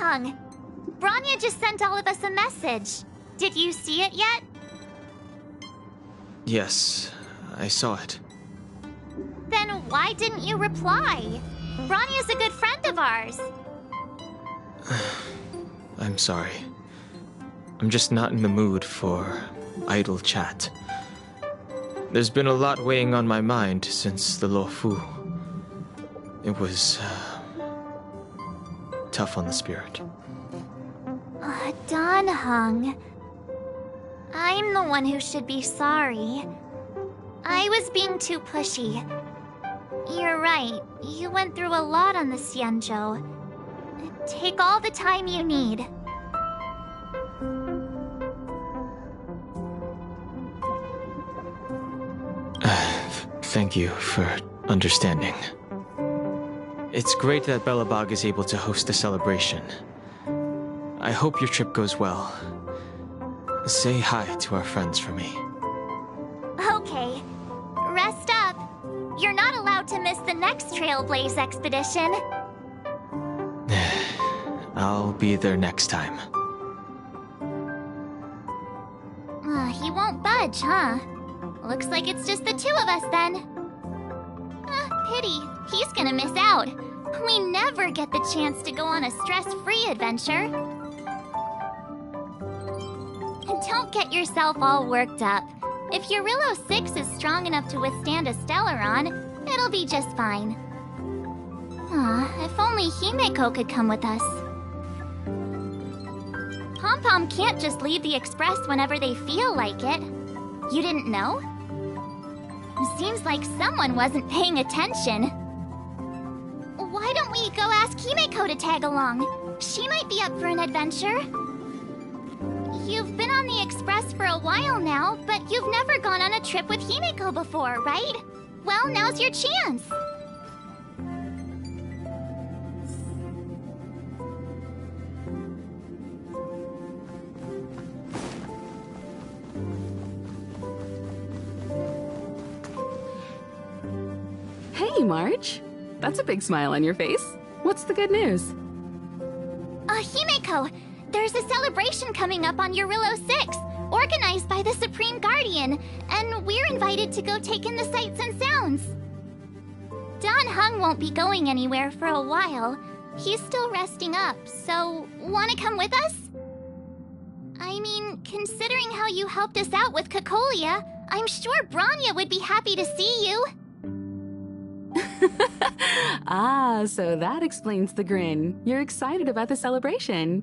Hung! Branya just sent all of us a message. Did you see it yet? Yes, I saw it. Then why didn't you reply? Branya's a good friend of ours. I'm sorry. I'm just not in the mood for idle chat. There's been a lot weighing on my mind since the Luofu. It was tough on the spirit. Dan Hung. I'm the one who should be sorry. I was being too pushy. You're right. You went through a lot on the Xianzhou. Take all the time you need. Thank you for understanding. It's great that Belobog is able to host a celebration. I hope your trip goes well. Say hi to our friends for me. Okay. Rest up. You're not allowed to miss the next Trailblaze expedition. I'll be there next time. He won't budge, huh? Looks like it's just the two of us then. Pity. He's gonna miss out. We never get the chance to go on a stress-free adventure. Don't get yourself all worked up. If Eurillo 6 is strong enough to withstand a Stellaron, it'll be just fine. If only Himeko could come with us. Pom-Pom can't just leave the Express whenever they feel like it. You didn't know? Seems like someone wasn't paying attention. Why don't we go ask Himeko to tag along? She might be up for an adventure. You've been on the Express for a while now, but you've never gone on a trip with Himeko before, right? Well, now's your chance. Hey, March. That's a big smile on your face. What's the good news? Himeko! There's a celebration coming up on Eurillo 6, organized by the Supreme Guardian, and we're invited to go take in the sights and sounds. Dan Hung won't be going anywhere for a while. He's still resting up, so wanna come with us? I mean, considering how you helped us out with Cocolia, I'm sure Branya would be happy to see you. So that explains the grin. You're excited about the celebration.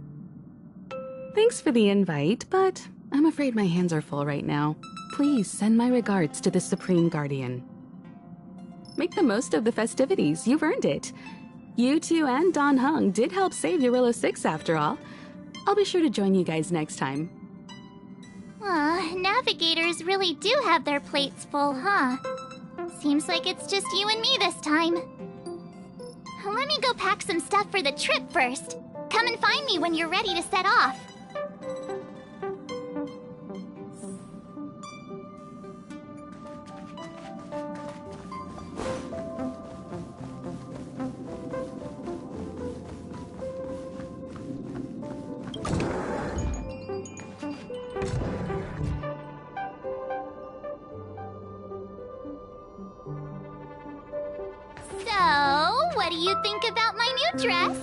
Thanks for the invite, but I'm afraid my hands are full right now. Please send my regards to the Supreme Guardian. Make the most of the festivities. You've earned it. You two and Dan Hung did help save Eurillo 6 after all. I'll be sure to join you guys next time. Navigators really do have their plates full, huh? Seems like it's just you and me this time. Let me go pack some stuff for the trip first. Come and find me when you're ready to set off. So, what do you think about my new dress?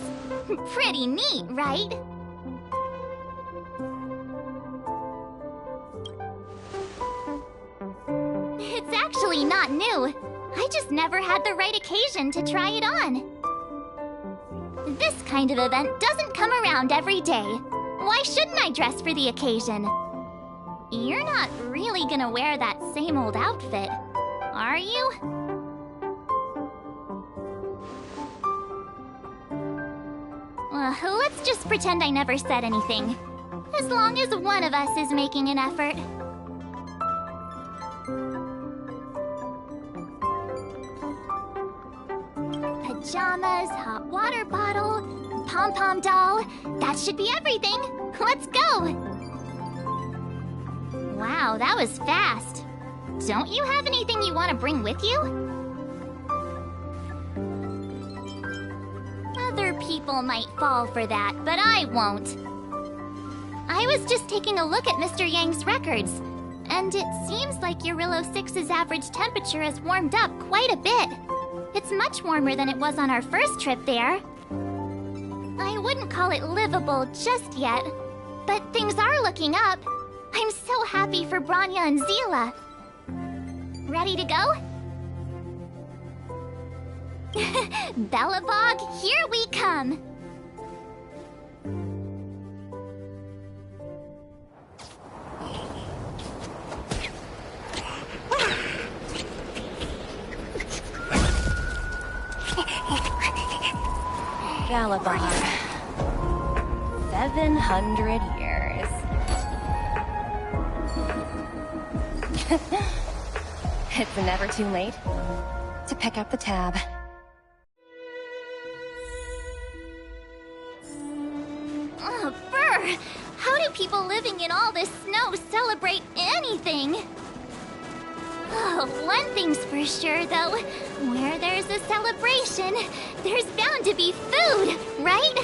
Pretty neat, right? It's actually not new. I just never had the right occasion to try it on. This kind of event doesn't come around every day. Why shouldn't I dress for the occasion? You're not really gonna wear that same old outfit, are you? Let's just pretend I never said anything. As long as one of us is making an effort. Pajamas, hot water bottle, pom-pom doll. That should be everything. Let's go! Wow, that was fast. Don't you have anything you want to bring with you? Other people people might fall for that, but I won't. I was just taking a look at Mr. Yang's records, and it seems like Eurillo 6's average temperature has warmed up quite a bit. It's much warmer than it was on our first trip there. I wouldn't call it livable just yet, but things are looking up. I'm so happy for Branya and Zila. Ready to go? Belobog, here we come! Belobog. 700 years. It's never too late to pick up the tab. Oh, Brr! How do people living in all this snow celebrate anything? Oh, one thing's for sure, though. Where there's a celebration, there's bound to be food, right?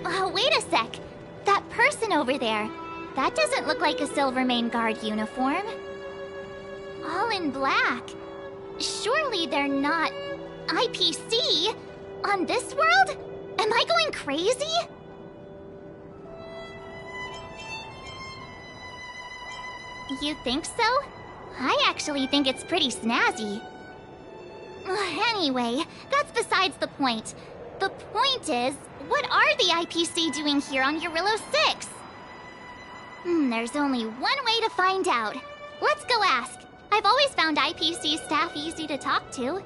Oh, wait a sec. That person over there, that doesn't look like a Silvermane Guard uniform. All in black. Surely they're not IPC on this world? Am I going crazy? You think so? I actually think it's pretty snazzy. Anyway, that's besides the point. The point is, what are the IPC doing here on Eurillo 6? There's only one way to find out. Let's go ask. I've always found IPC staff easy to talk to.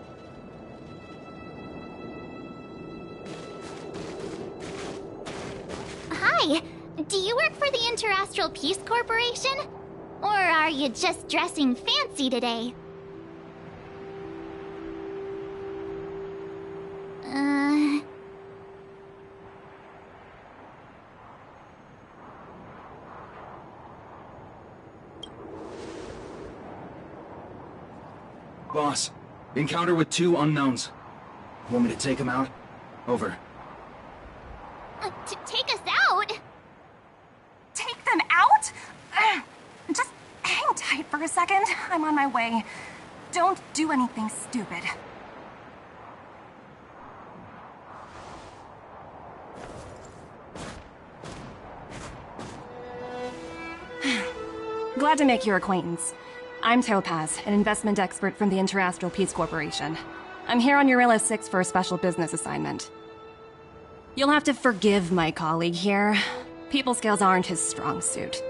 Hi, do you work for the Interastral Peace Corporation? Or are you just dressing fancy today? Boss, encounter with 2 unknowns. Want me to take them out? Over. To take us out? Take them out? Just hang tight for a second. I'm on my way. Don't do anything stupid. Glad to make your acquaintance. I'm Topaz, an investment expert from the Interastral Peace Corporation. I'm here on Eurillo 6 for a special business assignment. You'll have to forgive my colleague here. People skills aren't his strong suit.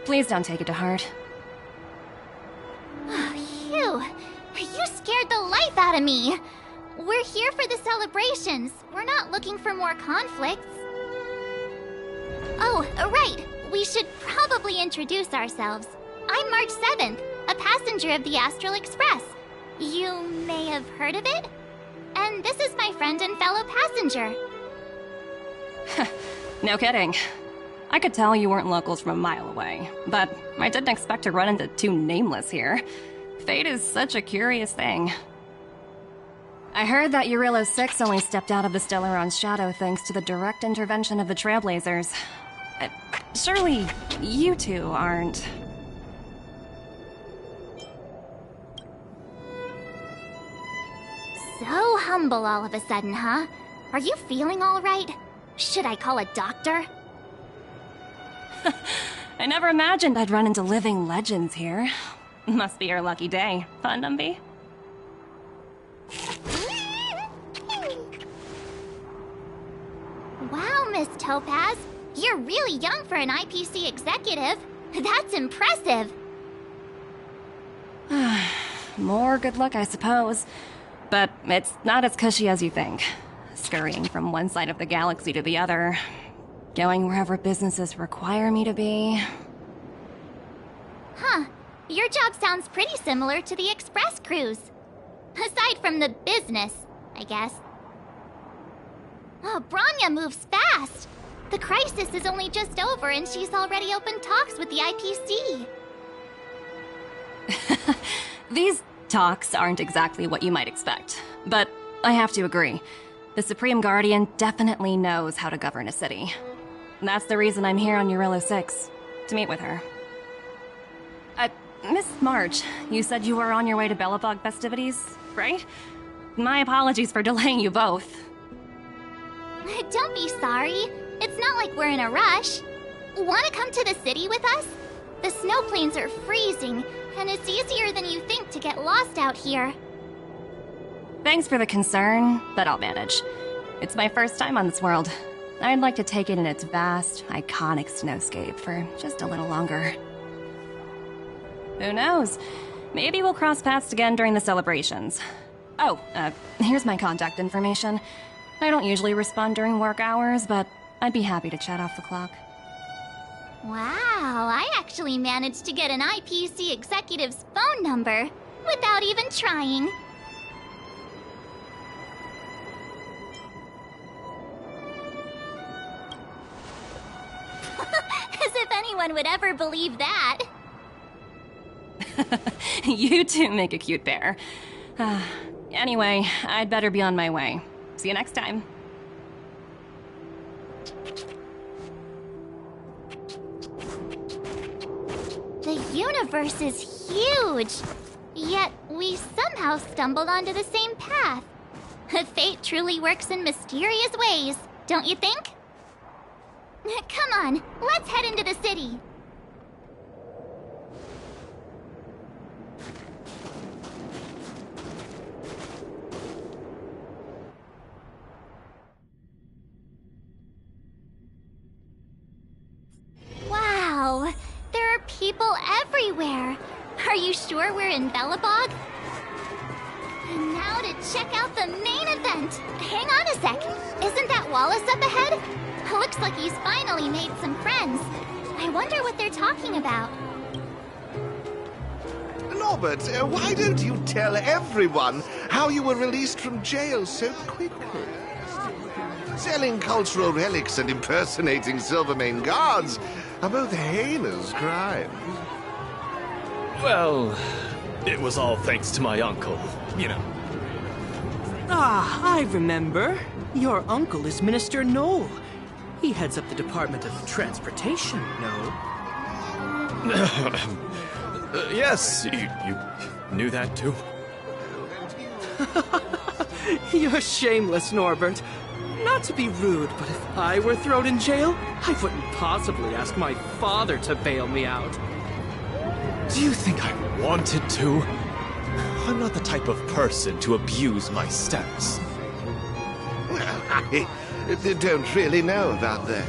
Please don't take it to heart. Phew! You scared the life out of me! We're here for the celebrations. We're not looking for more conflicts. Oh, right. We should probably introduce ourselves. I'm March 7th, a passenger of the Astral Express. You may have heard of it? And this is my friend and fellow passenger. No kidding. I could tell you weren't locals from a mile away, but I didn't expect to run into 2 nameless here. Fate is such a curious thing. I heard that Eurillo 6 only stepped out of the Stellaron's shadow thanks to the direct intervention of the Trailblazers. Surely you two aren't... So humble all of a sudden, huh? Are you feeling all right? Should I call a doctor? I never imagined I'd run into living legends here. Must be your lucky day, huh, Numby? Wow, Miss Topaz. You're really young for an IPC executive. That's impressive. More good luck, I suppose. But it's not as cushy as you think. Scurrying from one side of the galaxy to the other. Going wherever businesses require me to be. Huh. Your job sounds pretty similar to the Express cruise. Aside from the business, I guess. Oh, Branya moves fast. The crisis is only just over and she's already opened talks with the IPC. These talks aren't exactly what you might expect. But I have to agree. The Supreme Guardian definitely knows how to govern a city. That's the reason I'm here on Eurilo 6, to meet with her. Miss March, you said you were on your way to Belobog festivities, right? My apologies for delaying you both. Don't be sorry. It's not like we're in a rush. Want to come to the city with us? The snow plains are freezing, and it's easier than you think to get lost out here. Thanks for the concern, but I'll manage. It's my first time on this world. I'd like to take it in its vast, iconic snowscape for just a little longer. Who knows? Maybe we'll cross paths again during the celebrations. Oh, here's my contact information. I don't usually respond during work hours, but I'd be happy to chat off the clock. Wow, I actually managed to get an IPC executive's phone number without even trying. As if anyone would ever believe that. You two make a cute pair. Anyway, I'd better be on my way. See you next time. The universe is huge, yet we somehow stumbled onto the same path. Fate truly works in mysterious ways, don't you think? Come on, let's head into the city. Wow, there are people everywhere. Are you sure we're in Belobog? And now to check out the main event. Hang on a sec. Isn't that Wallace up ahead? Looks like he's finally made some friends. I wonder what they're talking about. Norbert, why don't you tell everyone how you were released from jail so quickly? Selling cultural relics and impersonating Silvermane guards are both heinous crimes. Well, it was all thanks to my uncle, you know. Ah, I remember. Your uncle is Minister Knoll. He heads up the Department of Transportation, no? Yes, you knew that too? You're shameless, Norbert. Not to be rude, but if I were thrown in jail, I wouldn't possibly ask my father to bail me out. Do you think I wanted to? I'm not the type of person to abuse my status. Well, I don't really know about that.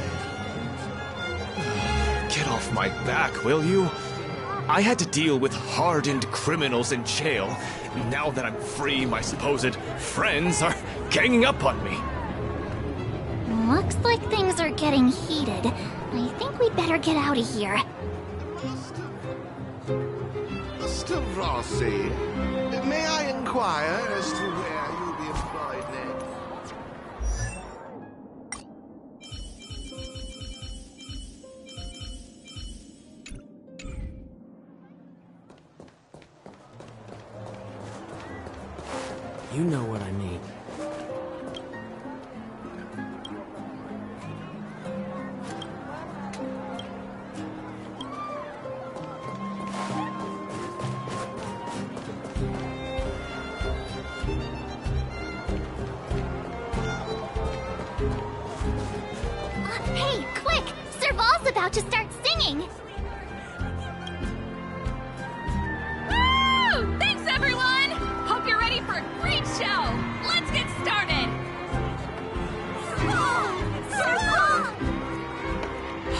Get off my back, will you? I had to deal with hardened criminals in jail. Now that I'm free, my supposed friends are ganging up on me. Looks like things are getting heated. I think we'd better get out of here. Mr. Rossi, may I inquire as to where you'll be employed next? You know what I mean. Hey, quick! Serval's about to start singing! Woo! Thanks, everyone! Hope you're ready for a great show! Let's get started! Serval!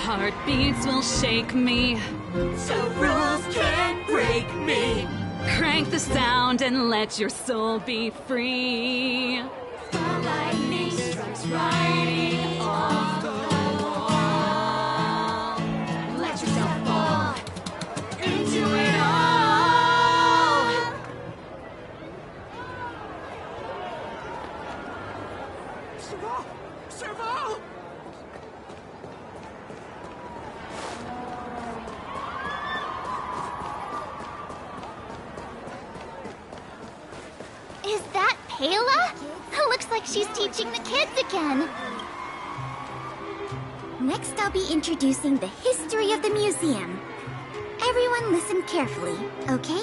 Heartbeats will shake me. So rules can't break me! Crank the sound and let your soul be free. The lightning strikes right off the wall. Let yourself fall into it all. Serval! Serval! Is that Pela? like she's teaching the kids again. Next, I'll be introducing the history of the museum. Everyone listen carefully, okay?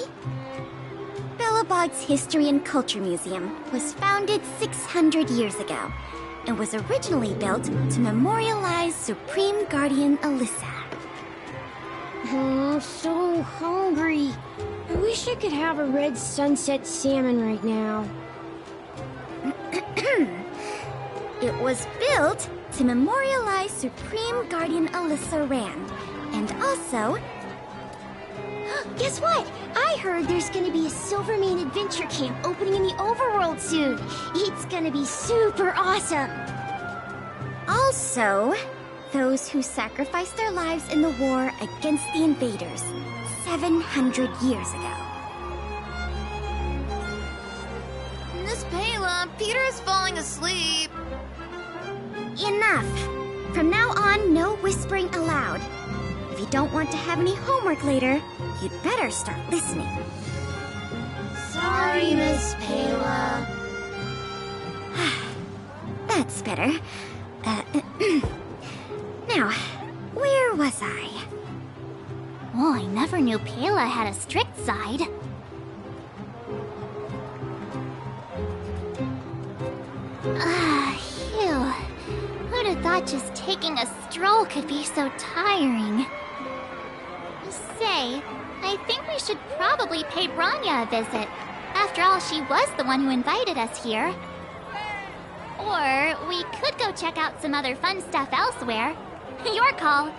Bellabog's History and Culture Museum was founded 600 years ago and was originally built to memorialize Supreme Guardian Alyssa. Oh, I'm so hungry. I wish I could have a red sunset salmon right now. It was built to memorialize Supreme Guardian Alyssa Rand, and also... Guess what? I heard there's gonna be a Silvermane adventure camp opening in the overworld soon. It's gonna be super awesome. Also, those who sacrificed their lives in the war against the invaders 700 years ago. Miss Payla, Peter's falling asleep. Enough! From now on, no whispering aloud. If you don't want to have any homework later, you'd better start listening. Sorry, Miss Payla. That's better. Now, where was I? Oh, I never knew Payla had a strict side. Phew. Who'd have thought just taking a stroll could be so tiring? Say, I think we should probably pay Branya a visit. After all, she was the one who invited us here. Or we could go check out some other fun stuff elsewhere. Your call.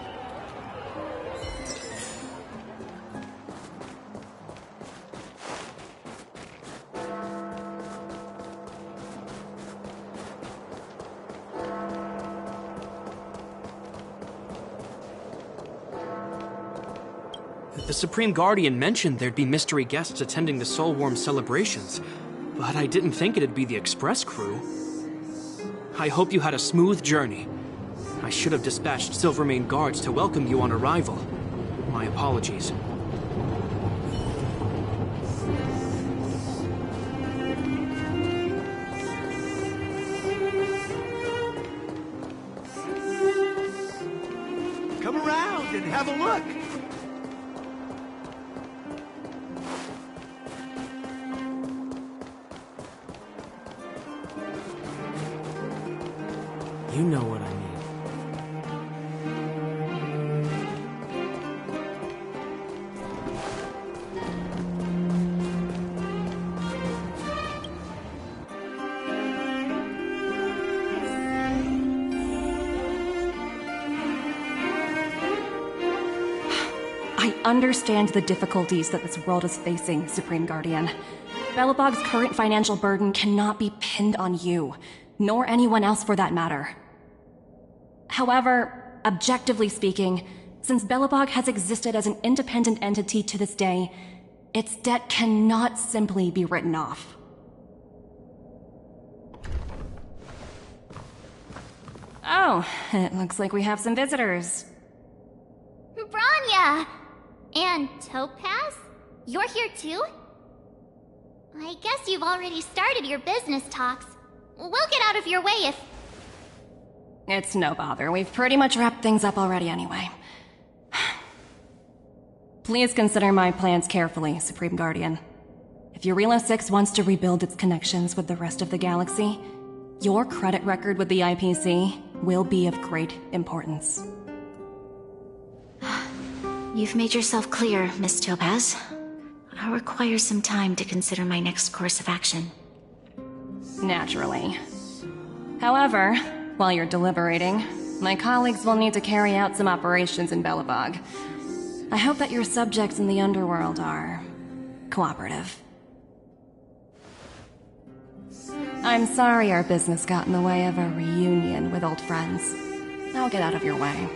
The Supreme Guardian mentioned there'd be mystery guests attending the Soulworm celebrations, but I didn't think it'd be the Express crew. I hope you had a smooth journey. I should have dispatched Silvermane guards to welcome you on arrival. My apologies. Come around and have a look. You know what I mean. I understand the difficulties that this world is facing, Supreme Guardian. Belobog's current financial burden cannot be pinned on you, nor anyone else for that matter. However, objectively speaking, since Belobog has existed as an independent entity to this day, its debt cannot simply be written off. Oh, it looks like we have some visitors. Branya! And Topaz? You're here too? I guess you've already started your business talks. We'll get out of your way if... It's no bother. We've pretty much wrapped things up already anyway. Please consider my plans carefully, Supreme Guardian. If Eurilo 6 wants to rebuild its connections with the rest of the galaxy, your credit record with the IPC will be of great importance. You've made yourself clear, Miss Topaz. I'll require some time to consider my next course of action. Naturally. However, while you're deliberating, my colleagues will need to carry out some operations in Belobog. I hope that your subjects in the underworld are cooperative. I'm sorry our business got in the way of a reunion with old friends. I'll get out of your way.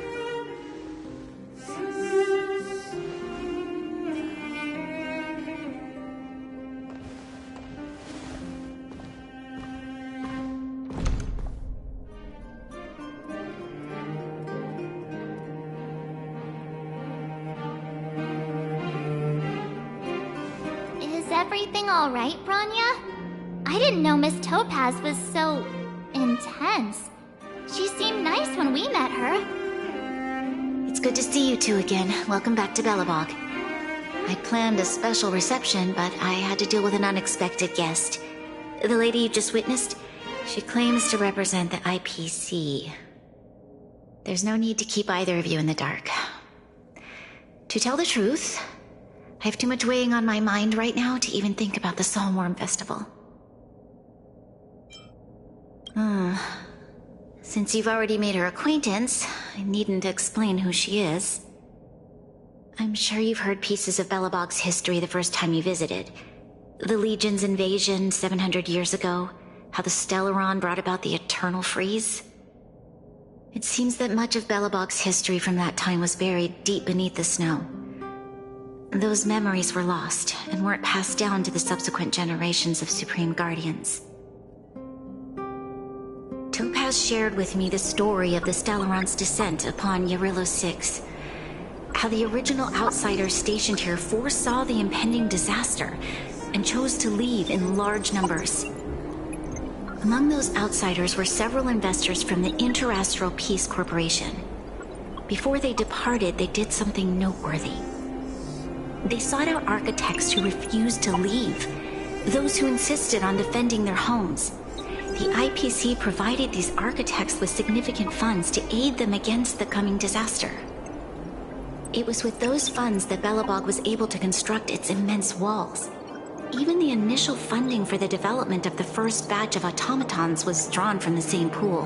Is everything alright, Branya? I didn't know Miss Topaz was so intense. She seemed nice when we met her. It's good to see you two again. Welcome back to Belobog. I planned a special reception, but I had to deal with an unexpected guest. The lady you just witnessed, she claims to represent the IPC. There's no need to keep either of you in the dark. To tell the truth, I have too much weighing on my mind right now to even think about the Soulworm Festival. Since you've already made her acquaintance, I needn't explain who she is. I'm sure you've heard pieces of Belobog's history the first time you visited. The Legion's invasion 700 years ago, how the Stellaron brought about the Eternal Freeze. It seems that much of Belobog's history from that time was buried deep beneath the snow. Those memories were lost and weren't passed down to the subsequent generations of Supreme Guardians. Topaz shared with me the story of the Stellaron's descent upon Yarillo 6. How the original outsiders stationed here foresaw the impending disaster and chose to leave in large numbers. Among those outsiders were several investors from the Interastral Peace Corporation. Before they departed, they did something noteworthy. They sought out architects who refused to leave, those who insisted on defending their homes. The IPC provided these architects with significant funds to aid them against the coming disaster. It was with those funds that Belobog was able to construct its immense walls. Even the initial funding for the development of the first batch of automatons was drawn from the same pool.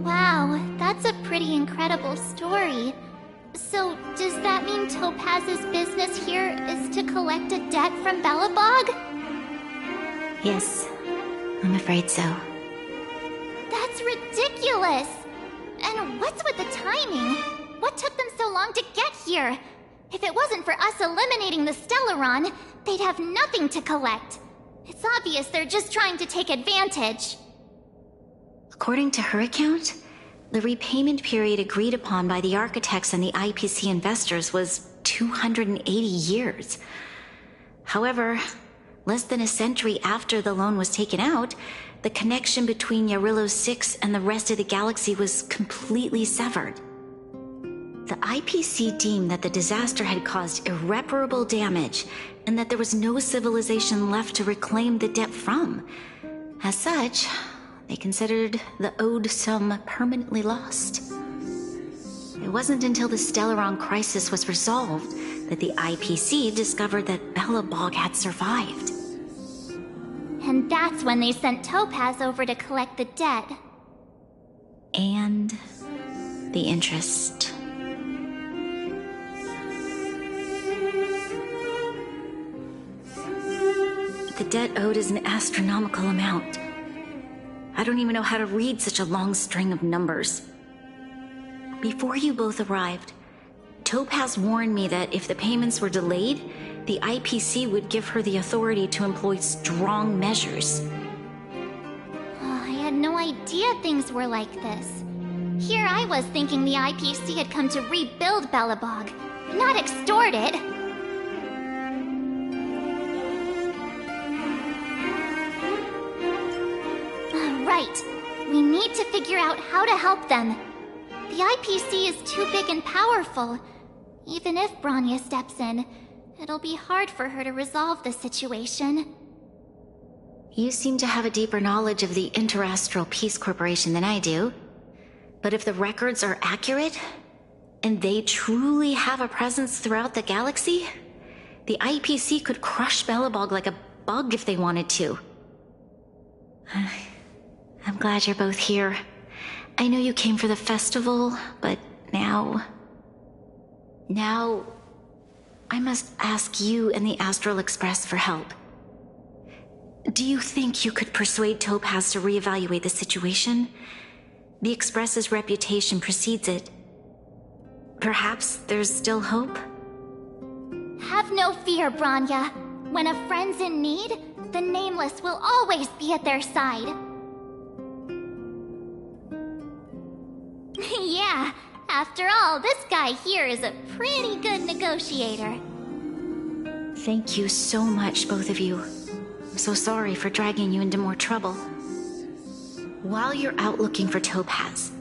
Wow, that's a pretty incredible story. So, does that mean Topaz's business here is to collect a debt from Belobog? Yes, I'm afraid so. That's ridiculous! And what's with the timing? What took them so long to get here? If it wasn't for us eliminating the Stellaron, they'd have nothing to collect. It's obvious they're just trying to take advantage. According to her account, the repayment period agreed upon by the architects and the IPC investors was 280 years. However, less than a century after the loan was taken out, the connection between Yarillo 6 and the rest of the galaxy was completely severed. The IPC deemed that the disaster had caused irreparable damage and that there was no civilization left to reclaim the debt from. As such, they considered the owed sum permanently lost. It wasn't until the Stellaron crisis was resolved that the IPC discovered that Belobog had survived. And that's when they sent Topaz over to collect the debt. And the interest. The debt owed is an astronomical amount. I don't even know how to read such a long string of numbers. Before you both arrived, Topaz warned me that if the payments were delayed, the IPC would give her the authority to employ strong measures. I had no idea things were like this. Here I was thinking the IPC had come to rebuild Belobog, not extort it. Right. We need to figure out how to help them. The IPC is too big and powerful. Even if Bronya steps in, it'll be hard for her to resolve the situation. You seem to have a deeper knowledge of the Interastral Peace Corporation than I do. But if the records are accurate, and they truly have a presence throughout the galaxy, the IPC could crush Belobog like a bug if they wanted to. I'm glad you're both here. I know you came for the festival, but now I must ask you and the Astral Express for help. Do you think you could persuade Topaz to reevaluate the situation? The Express's reputation precedes it. Perhaps there's still hope? Have no fear, Bronya. When a friend's in need, the Nameless will always be at their side. Yeah, after all, this guy here is a pretty good negotiator. Thank you so much, both of you. I'm so sorry for dragging you into more trouble. While you're out looking for Topaz,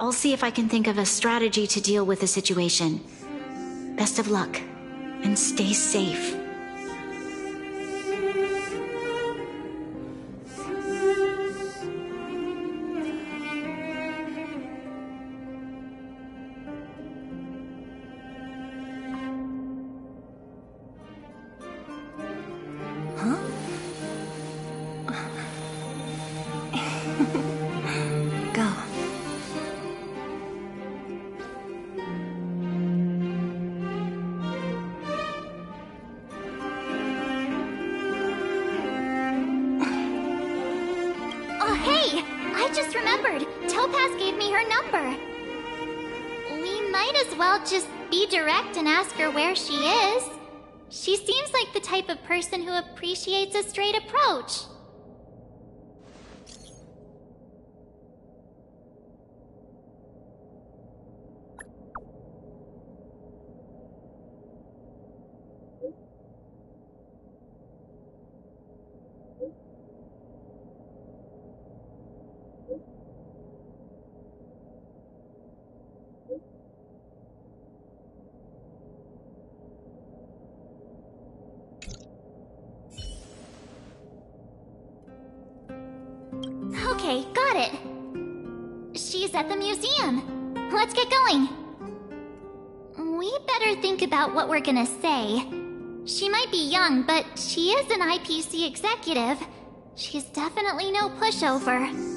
I'll see if I can think of a strategy to deal with the situation. Best of luck, and stay safe. And ask her where she is. She seems like the type of person who appreciates a straight approach. Okay, got it. She's at the museum. Let's get going. We better think about what we're gonna say. She might be young, but she is an IPC executive. She's definitely no pushover.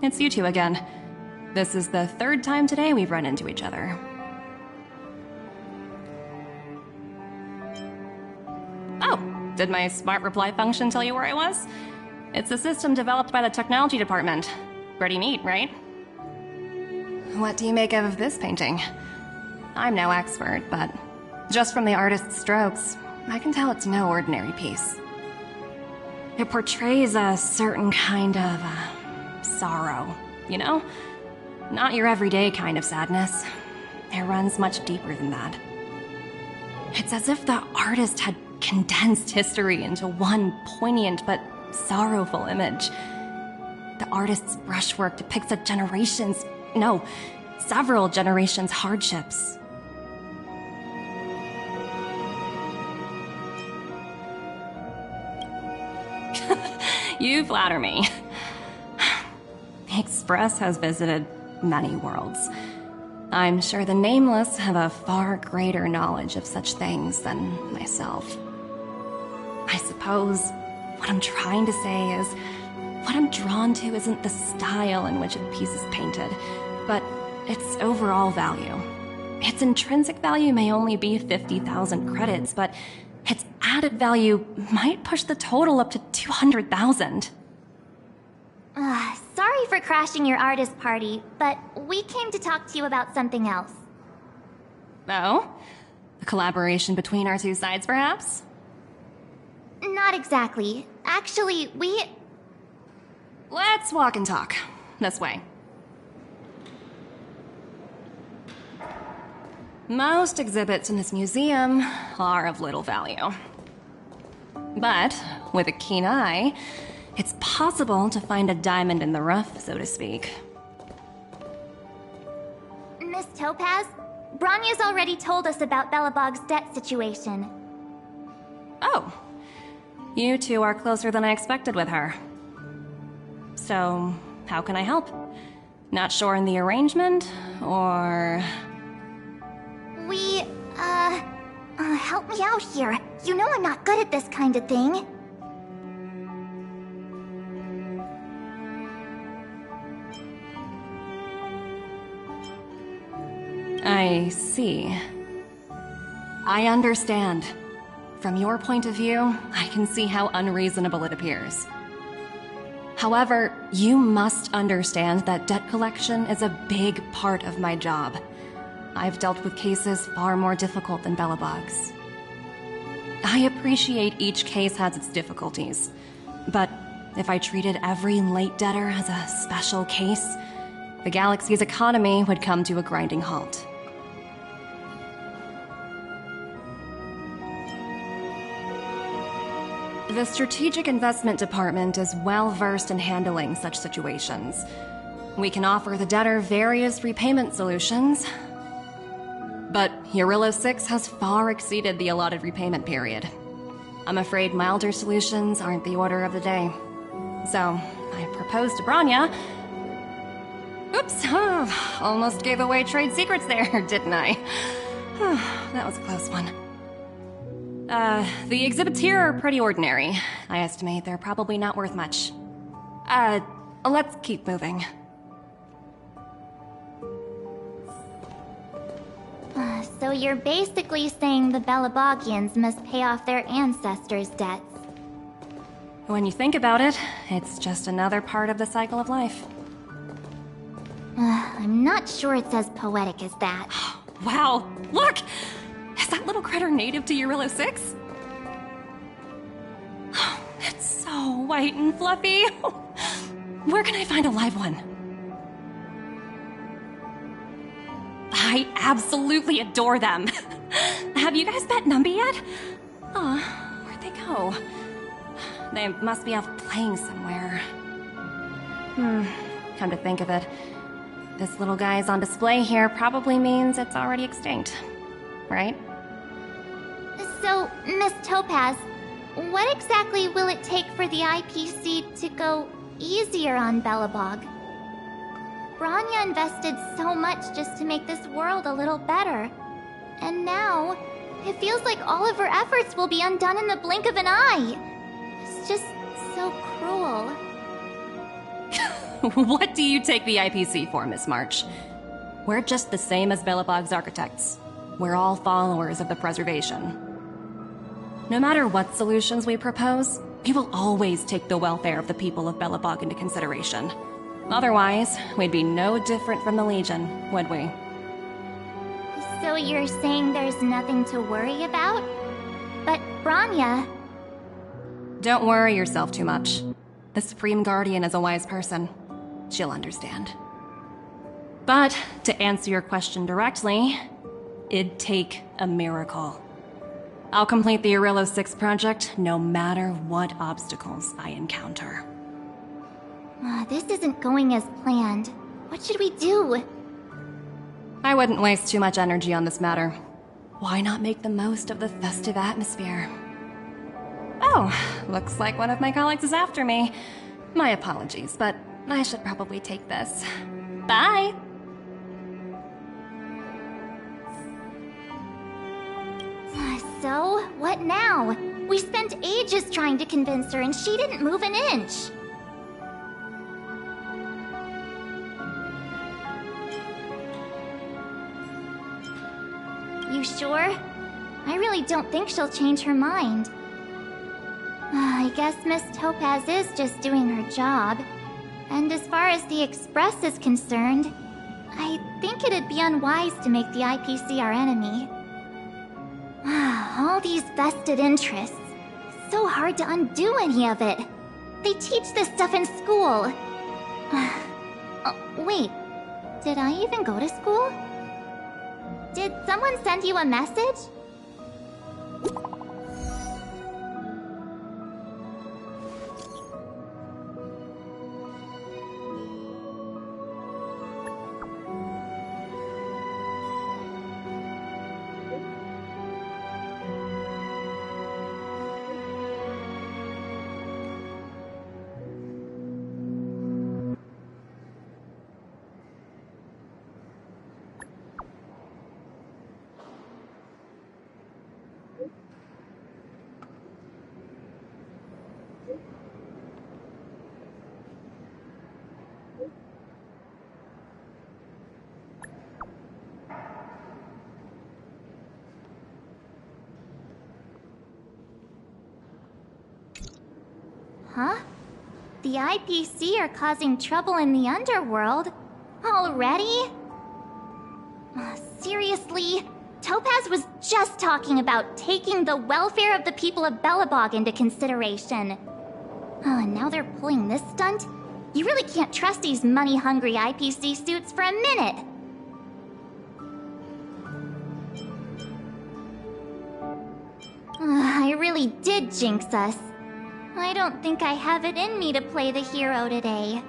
It's you two again. This is the third time today we've run into each other. Oh, did my smart reply function tell you where I was? It's a system developed by the technology department. Pretty neat, right? What do you make of this painting? I'm no expert, but just from the artist's strokes, I can tell it's no ordinary piece. It portrays a certain kind of sorrow, you know? Not your everyday kind of sadness. It runs much deeper than that. It's as if the artist had condensed history into one poignant but sorrowful image. The artist's brushwork depicts several generations' hardships. You flatter me. The Express has visited many worlds. I'm sure the Nameless have a far greater knowledge of such things than myself. I suppose what I'm trying to say is, what I'm drawn to isn't the style in which a piece is painted, but its overall value. Its intrinsic value may only be 50,000 credits, but its added value might push the total up to 200,000. Sorry for crashing your artist party, but we came to talk to you about something else. Oh? A collaboration between our two sides, perhaps? Not exactly. Actually, Let's walk and talk. This way. Most exhibits in this museum are of little value. But with a keen eye, it's possible to find a diamond in the rough, so to speak. Miss Topaz, Branya's already told us about Belobog's debt situation. Oh. You two are closer than I expected with her. So, how can I help? Not sure in the arrangement, or... Help me out here. You know I'm not good at this kind of thing. I see. I understand. From your point of view, I can see how unreasonable it appears. However, you must understand that debt collection is a big part of my job. I've dealt with cases far more difficult than Belobog's. I appreciate each case has its difficulties, but if I treated every late debtor as a special case, the galaxy's economy would come to a grinding halt. The Strategic Investment Department is well versed in handling such situations. We can offer the debtor various repayment solutions, but Eurillo 6 has far exceeded the allotted repayment period. I'm afraid milder solutions aren't the order of the day. So, I proposed to Bronya. Oops, almost gave away trade secrets there, didn't I? That was a close one. The exhibits here are pretty ordinary. I estimate they're probably not worth much. Let's keep moving. So you're basically saying the Belabogians must pay off their ancestors' debts. When you think about it, it's just another part of the cycle of life. I'm not sure it's as poetic as that. Wow, look! Is that little critter native to Eurillo 6? It's so white and fluffy. Where can I find a live one? I absolutely adore them. Have you guys met Numby yet? Aw, where'd they go? They must be off playing somewhere. Come to think of it, this little guy's on display here probably means it's already extinct, right? So, Miss Topaz, what exactly will it take for the IPC to go easier on Belobog? Bronya invested so much just to make this world a little better. And now, it feels like all of her efforts will be undone in the blink of an eye. It's just so cruel. What do you take the IPC for, Miss March? We're just the same as Belobog's architects. We're all followers of the preservation. No matter what solutions we propose, we will always take the welfare of the people of Belobog into consideration. Otherwise, we'd be no different from the Legion, would we? So you're saying there's nothing to worry about? But Bronya... Don't worry yourself too much. The Supreme Guardian is a wise person. She'll understand. But, to answer your question directly, it'd take a miracle. I'll complete the Eurillo 6 project no matter what obstacles I encounter. This isn't going as planned. What should we do? I wouldn't waste too much energy on this matter. Why not make the most of the festive atmosphere? Oh, looks like one of my colleagues is after me. My apologies, but I should probably take this. Bye! So, what now? We spent ages trying to convince her and she didn't move an inch. You sure? I really don't think she'll change her mind. I guess Miss Topaz is just doing her job. And as far as the Express is concerned, I think it'd be unwise to make the IPC our enemy. All these vested interests. So hard to undo any of it. They teach this stuff in school. Wait, did I even go to school? Did someone send you a message? Huh? The IPC are causing trouble in the underworld? Already? Seriously? Topaz was just talking about taking the welfare of the people of Belobog into consideration. Oh, and now they're pulling this stunt? You really can't trust these money-hungry IPC suits for a minute. I really did jinx us. I don't think I have it in me to play the hero today.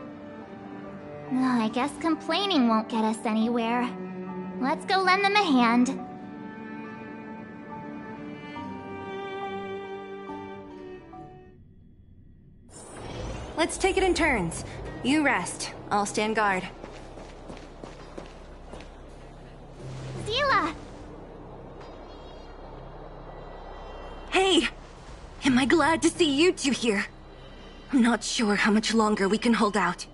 I guess complaining won't get us anywhere. Let's go lend them a hand. Let's take it in turns. You rest. I'll stand guard. Zila! Hey! Am I glad to see you two here? I'm not sure how much longer we can hold out.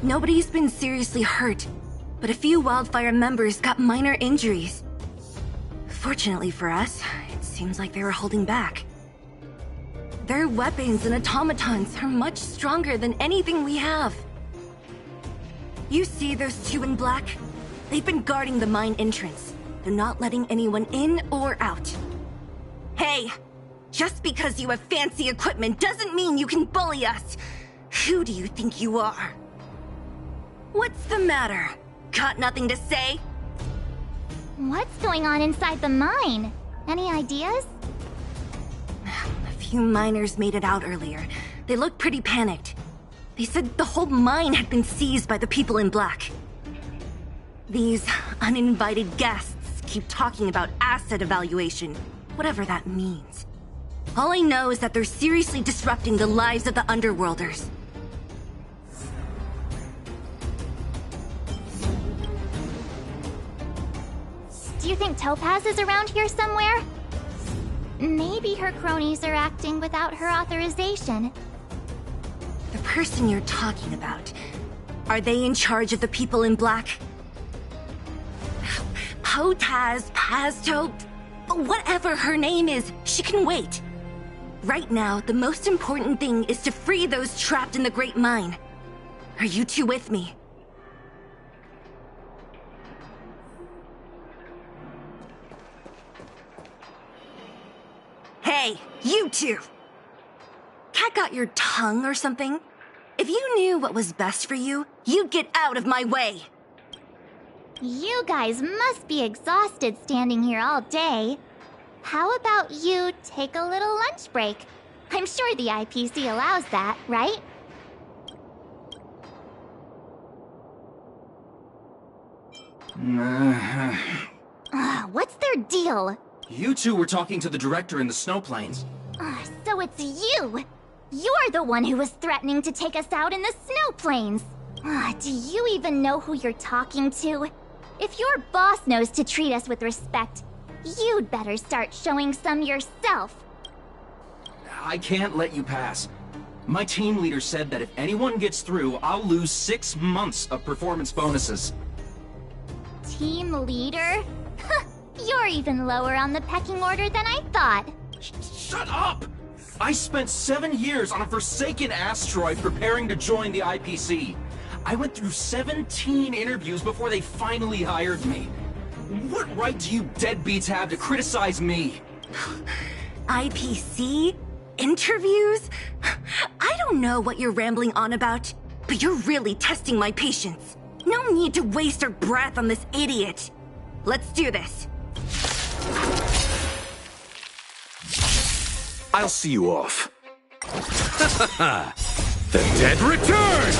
Nobody's been seriously hurt, but a few Wildfire members got minor injuries. Fortunately for us, it seems like they were holding back. Their weapons and automatons are much stronger than anything we have. You see those two in black? They've been guarding the mine entrance. They're not letting anyone in or out. Hey! Just because you have fancy equipment doesn't mean you can bully us! Who do you think you are? What's the matter? Got nothing to say? What's going on inside the mine? Any ideas? A few miners made it out earlier. They looked pretty panicked. They said the whole mine had been seized by the people in black. These uninvited guests keep talking about asset evaluation, whatever that means. All I know is that they're seriously disrupting the lives of the Underworlders. Do you think Topaz is around here somewhere? Maybe her cronies are acting without her authorization. The person you're talking about, are they in charge of the people in black? Potaz, Pazto, whatever her name is, she can wait. Right now, the most important thing is to free those trapped in the Great Mine. Are you two with me? Hey, you two! Cat got your tongue or something? If you knew what was best for you, you'd get out of my way! You guys must be exhausted standing here all day. How about you take a little lunch break? I'm sure the IPC allows that, right? What's their deal? You two were talking to the director in the snow plains. So it's you! You're the one who was threatening to take us out in the snow plains! Do you even know who you're talking to? If your boss knows to treat us with respect, you'd better start showing some yourself. I can't let you pass. My team leader said that if anyone gets through, I'll lose 6 months of performance bonuses. Team leader? You're even lower on the pecking order than I thought. Shut up! I spent 7 years on a forsaken asteroid preparing to join the IPC. I went through 17 interviews before they finally hired me. What right do you deadbeats have to criticize me? IPC? Interviews? I don't know what you're rambling on about, but you're really testing my patience. No need to waste our breath on this idiot. Let's do this. I'll see you off. The dead return!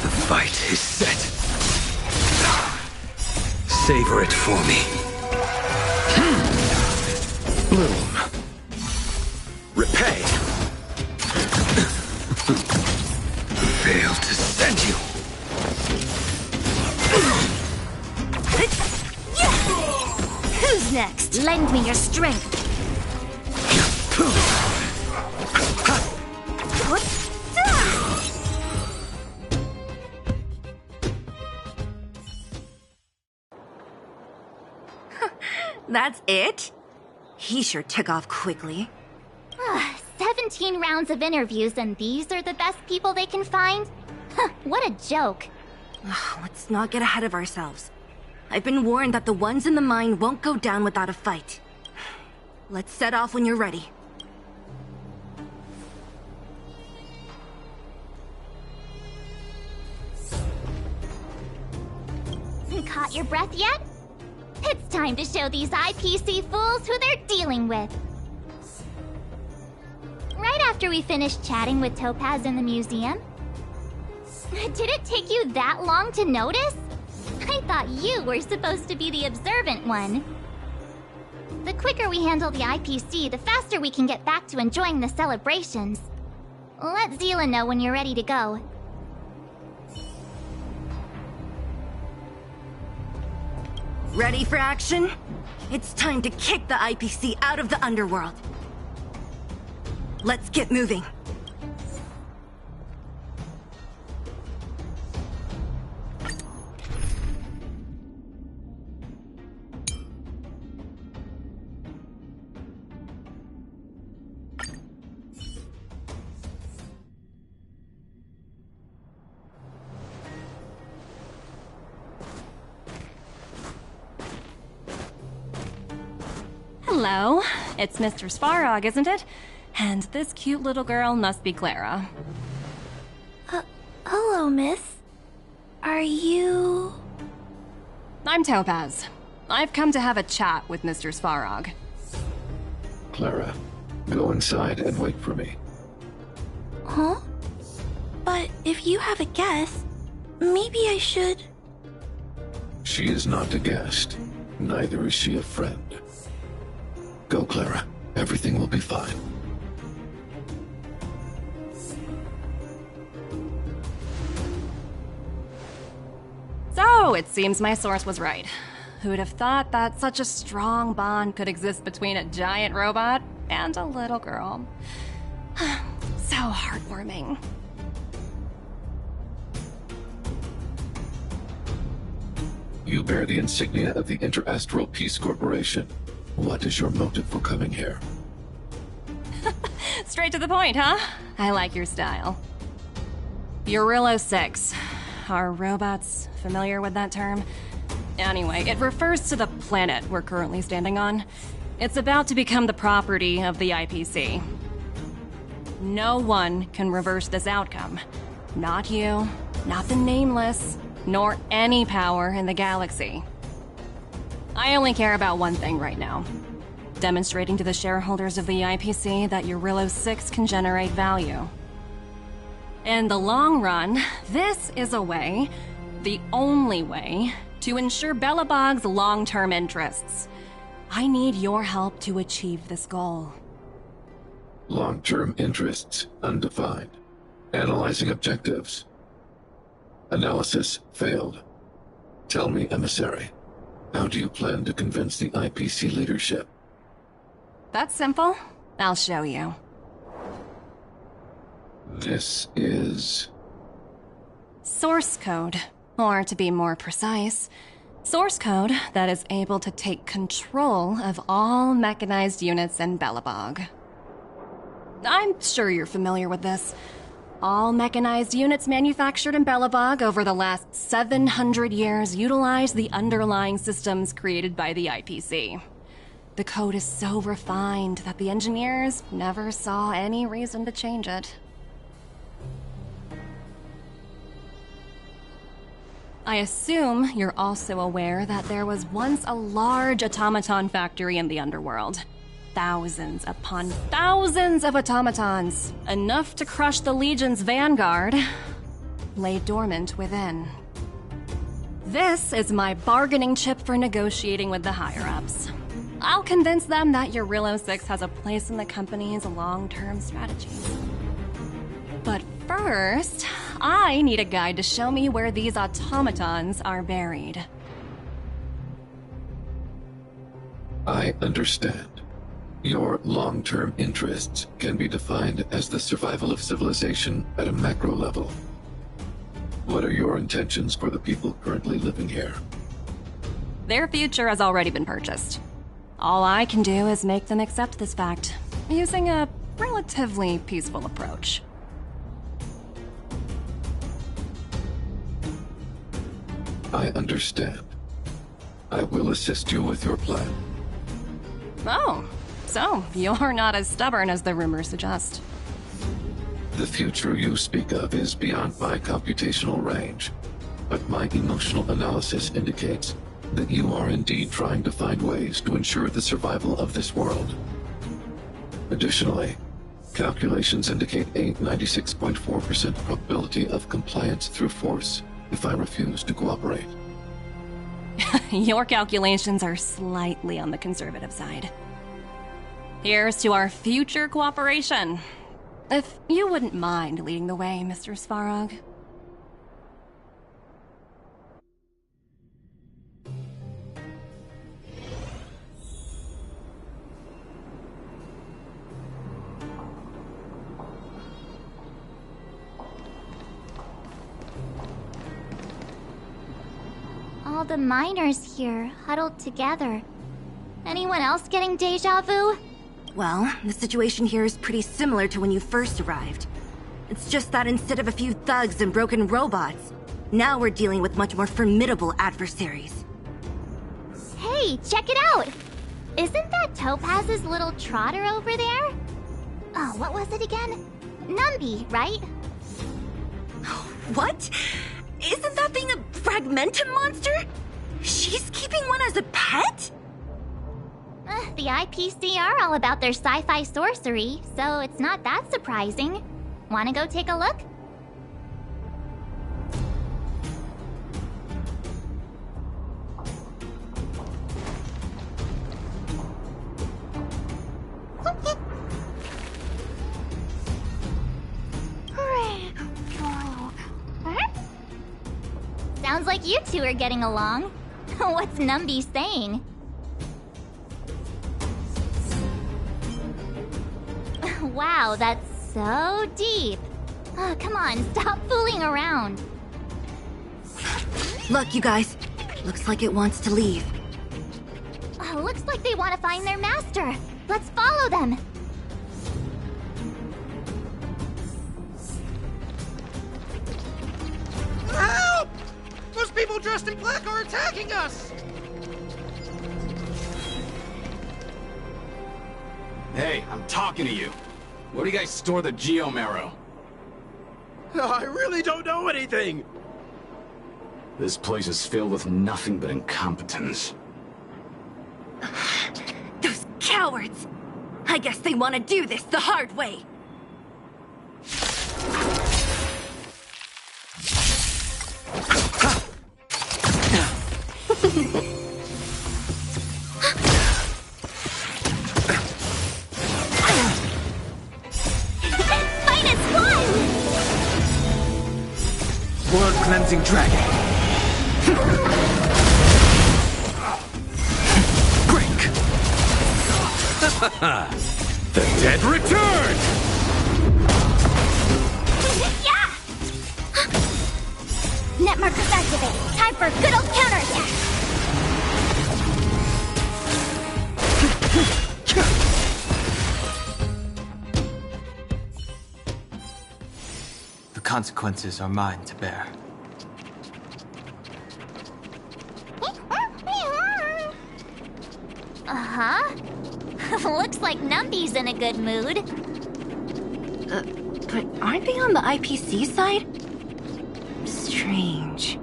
The fight is set. Savor it for me. Bloom. Repay. Fail to send you. Who's next? Lend me your strength. That's it? He sure took off quickly. 17 rounds of interviews and these are the best people they can find? What a joke. Let's not get ahead of ourselves. I've been warned that the ones in the mine won't go down without a fight. Let's set off when you're ready. Caught your breath yet? It's time to show these IPC fools who they're dealing with. Right after we finished chatting with Topaz in the museum. Did it take you that long to notice? I thought you were supposed to be the observant one. The quicker we handle the IPC, the faster we can get back to enjoying the celebrations. Let Zila know when you're ready to go. Ready for action? It's time to kick the IPC out of the underworld. Let's get moving. Hello, it's Mr. Svarog, isn't it? And this cute little girl must be Clara. Hello, miss. Are you... I'm Topaz. I've come to have a chat with Mr. Svarog. Clara, go inside and wait for me. Huh? But if you have a guest, maybe I should... She is not a guest. Neither is she a friend. Go, Clara. Everything will be fine. So, it seems my source was right. Who'd have thought that such a strong bond could exist between a giant robot and a little girl? So heartwarming. You bear the insignia of the Interastral Peace Corporation. What is your motive for coming here? Straight to the point, huh? I like your style. Eurillo 6. Are robots familiar with that term? Anyway, it refers to the planet we're currently standing on. It's about to become the property of the IPC. No one can reverse this outcome. Not you, not the Nameless, nor any power in the galaxy. I only care about one thing right now. Demonstrating to the shareholders of the IPC that Eurillo 6 can generate value. In the long run, this is a way, the only way, to ensure Belobog's long-term interests. I need your help to achieve this goal. Long-term interests undefined. Analyzing objectives. Analysis failed. Tell me, emissary, how do you plan to convince the IPC leadership? That's simple. I'll show you. This is... Source code. Or to be more precise, source code that is able to take control of all mechanized units in Belobog. I'm sure you're familiar with this. All mechanized units manufactured in Belobog over the last 700 years utilize the underlying systems created by the IPC. The code is so refined that the engineers never saw any reason to change it. I assume you're also aware that there was once a large automaton factory in the underworld. Thousands upon thousands of automatons, enough to crush the Legion's vanguard, lay dormant within. This is my bargaining chip for negotiating with the higher-ups. I'll convince them that Eurillo 6 has a place in the company's long-term strategies. But first, I need a guide to show me where these automatons are buried. I understand. Your long-term interests can be defined as the survival of civilization at a macro level. What are your intentions for the people currently living here? Their future has already been purchased. All I can do is make them accept this fact, using a relatively peaceful approach. I understand. I will assist you with your plan. Oh, so you're not as stubborn as the rumors suggest. The future you speak of is beyond my computational range, but my emotional analysis indicates that you are indeed trying to find ways to ensure the survival of this world. Additionally, calculations indicate a 96.4% probability of compliance through force if I refuse to cooperate. Your calculations are slightly on the conservative side. Here's to our future cooperation. If you wouldn't mind leading the way, Mr. Svarog. All the miners here, huddled together. Anyone else getting deja vu? Well, the situation here is pretty similar to when you first arrived. It's just that instead of a few thugs and broken robots, now we're dealing with much more formidable adversaries. Hey, check it out! Isn't that Topaz's little trotter over there? Oh, what was it again? Numby, right? What? Isn't that thing a fragmentum monster? She's keeping one as a pet? The IPC are all about their sci-fi sorcery, so it's not that surprising. Wanna go take a look? Sounds like you two are getting along. What's Numby saying? Wow, that's so deep. Oh, come on, stop fooling around. Look, you guys. Looks like it wants to leave. Oh, looks like they want to find their master. Let's follow them. Help! Those people dressed in black are attacking us! Hey, I'm talking to you. Where do you guys store the Geomarrow? I really don't know anything! This place is filled with nothing but incompetence. Those cowards! I guess they want to do this the hard way. Blood-cleansing dragon. Break! The dead return! Yeah! Net markers activate. Time for a good old counterattack. The consequences are mine to bear. Uh-huh. Looks like Numby's in a good mood. But aren't they on the IPC side? Strange.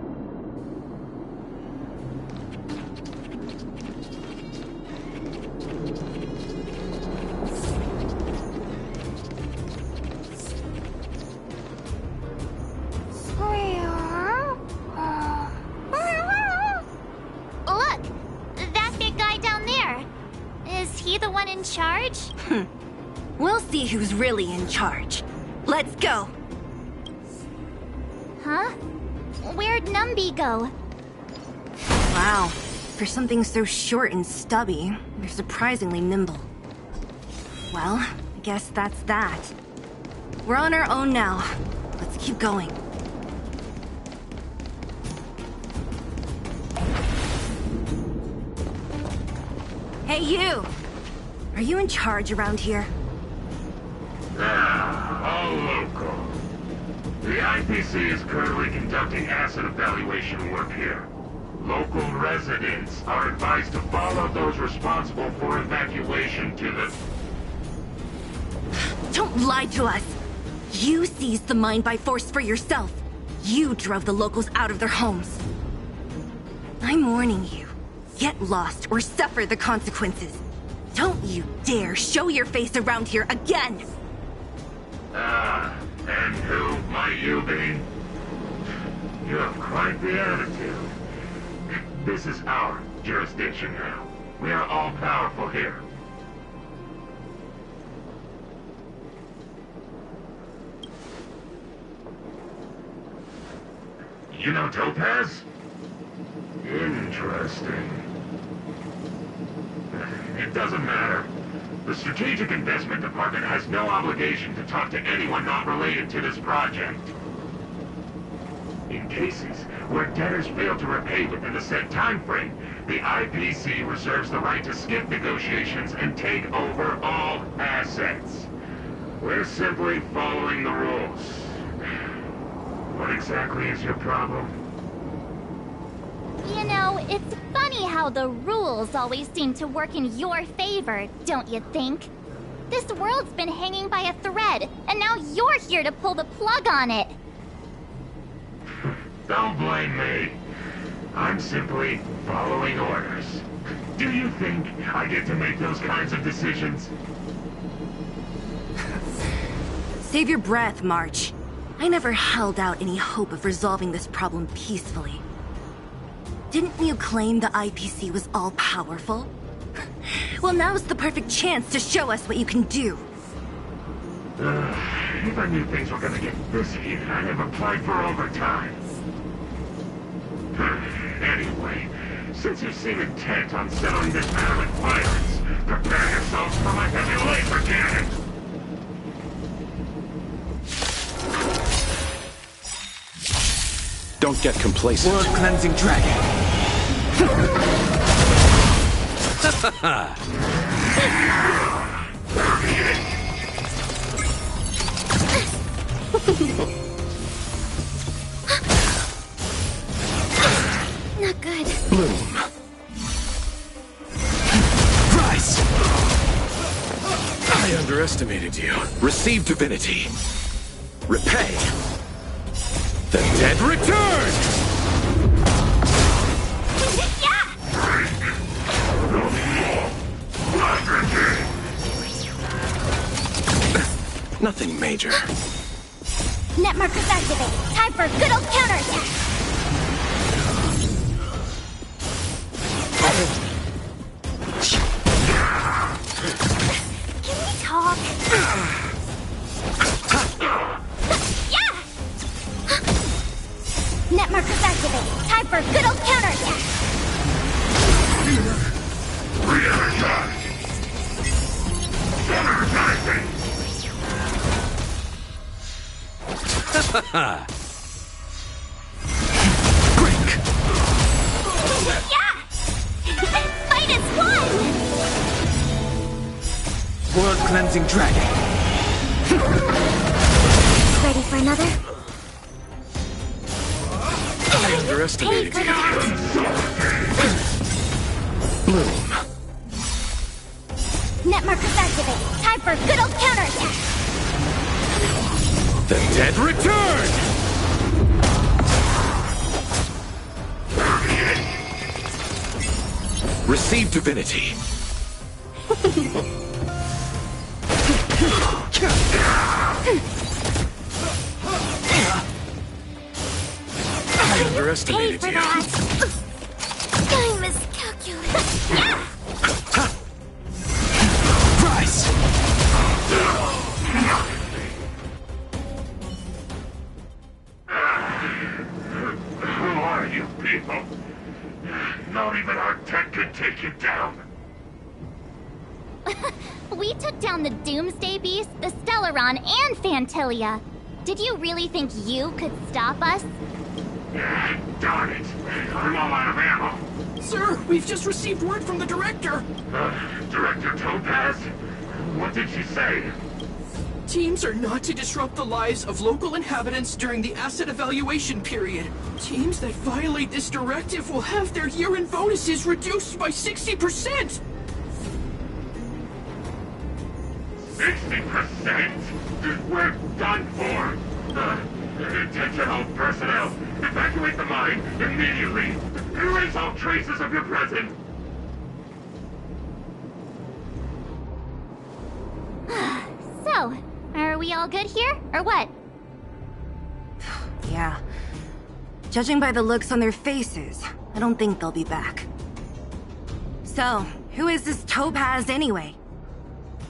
Look! That big guy down there. Is he the one in charge? We'll see who's really in charge. Let's go! Huh? Where'd Numby go? Wow. For something so short and stubby, they're surprisingly nimble. Well, I guess that's that. We're on our own now. Let's keep going. Hey, you! Are you in charge around here? All local. The IPC is currently conducting asset evaluation work here. Local residents are advised to follow those responsible for evacuation to the... Don't lie to us! You seized the mine by force for yourself. You drove the locals out of their homes. I'm warning you. Get lost or suffer the consequences. Don't you dare show your face around here again! And who might you be? You have quite the attitude. This is our jurisdiction now. We are all powerful here. You know Topaz? Interesting. It doesn't matter. The Strategic Investment Department has no obligation to talk to anyone not related to this project. In cases where debtors fail to repay within the set time frame, the IPC reserves the right to skip negotiations and take over all assets. We're simply following the rules. What exactly is your problem? You know, it's funny how the rules always seem to work in your favor, don't you think? This world's been hanging by a thread, and now you're here to pull the plug on it. Don't blame me. I'm simply following orders. Do you think I get to make those kinds of decisions? Save your breath, March. I never held out any hope of resolving this problem peacefully. Didn't you claim the IPC was all-powerful? Well, now's the perfect chance to show us what you can do. If I knew things were gonna get this heated, I'd have applied for overtime. Anyway, since you seem intent on settling this matter with violence, prepare yourselves for my heavy laser cannon! Don't get complacent. World-cleansing dragon. Not good. Bloom. Rise! I underestimated you. Receive divinity. Repay. The dead return! Nothing major. Net markers activate. Time for a good old counterattack. Can we talk? Yeah! Net markers activate. Time for a good old counterattack. Re-energize! Energizing! Break! Yeah! Fight is won! World-cleansing dragon. Ready for another? I underestimated Pay for you. that. Bloom. Net markers activate. Time for a good old counterattack. The dead return! Receive divinity. I underestimated Pay for you. that. I miscalculated. Rise! Who are you people? Not even our tech could take you down. We took down the Doomsday Beast, the Stellaron, and Fantilia. Did you really think you could stop us? Darn it. I'm all out of ammo. Sir, we've just received word from the director. Director Topaz? What did she say? Teams are not to disrupt the lives of local inhabitants during the asset evaluation period. Teams that violate this directive will have their year-end bonuses reduced by 60%! 60%? We're done for! Attention all personnel! Evacuate the mine immediately! Erase all traces of your presence! So, are we all good here, or what? Yeah. Judging by the looks on their faces, I don't think they'll be back. So, who is this Topaz anyway?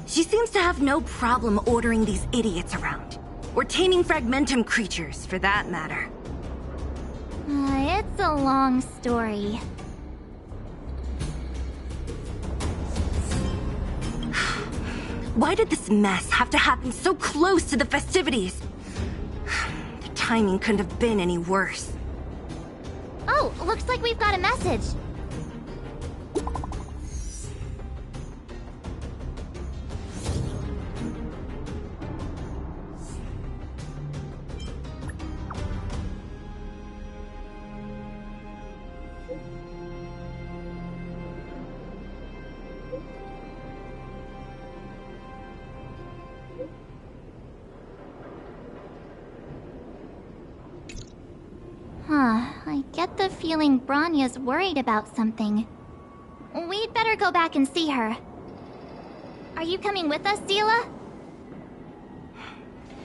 She seems to have no problem ordering these idiots around. Or taming fragmentum creatures, for that matter. It's a long story. Why did this mess have to happen so close to the festivities? The timing couldn't have been any worse. Oh, looks like we've got a message. I get the feeling Bronya's worried about something. We'd better go back and see her. Are you coming with us, Zila?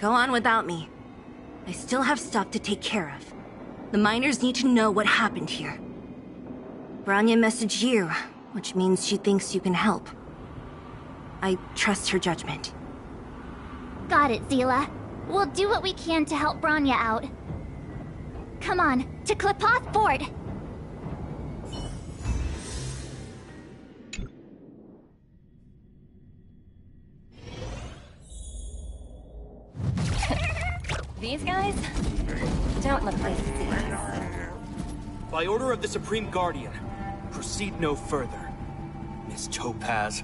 Go on without me. I still have stuff to take care of. The miners need to know what happened here. Bronya messaged you, which means she thinks you can help. I trust her judgment. Got it, Zila. We'll do what we can to help Bronya out. Come on, to Klipoth Fort! These guys don't look like thieves. By order of the Supreme Guardian, proceed no further, Miss Topaz.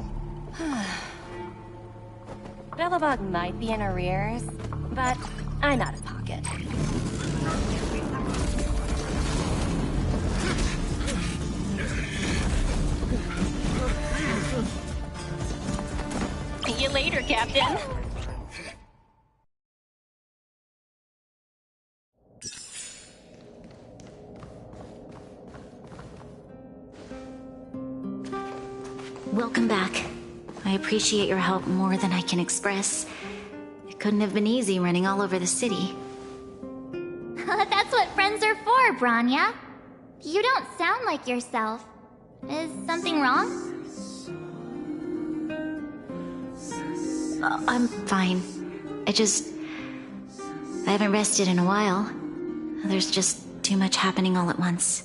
Bellabog might be in arrears, but I'm out of pocket. See you later, Captain. Welcome back. I appreciate your help more than I can express. It couldn't have been easy running all over the city. That's what friends are for, Bronya. You don't sound like yourself. Is something wrong? I'm fine. I haven't rested in a while. There's just too much happening all at once.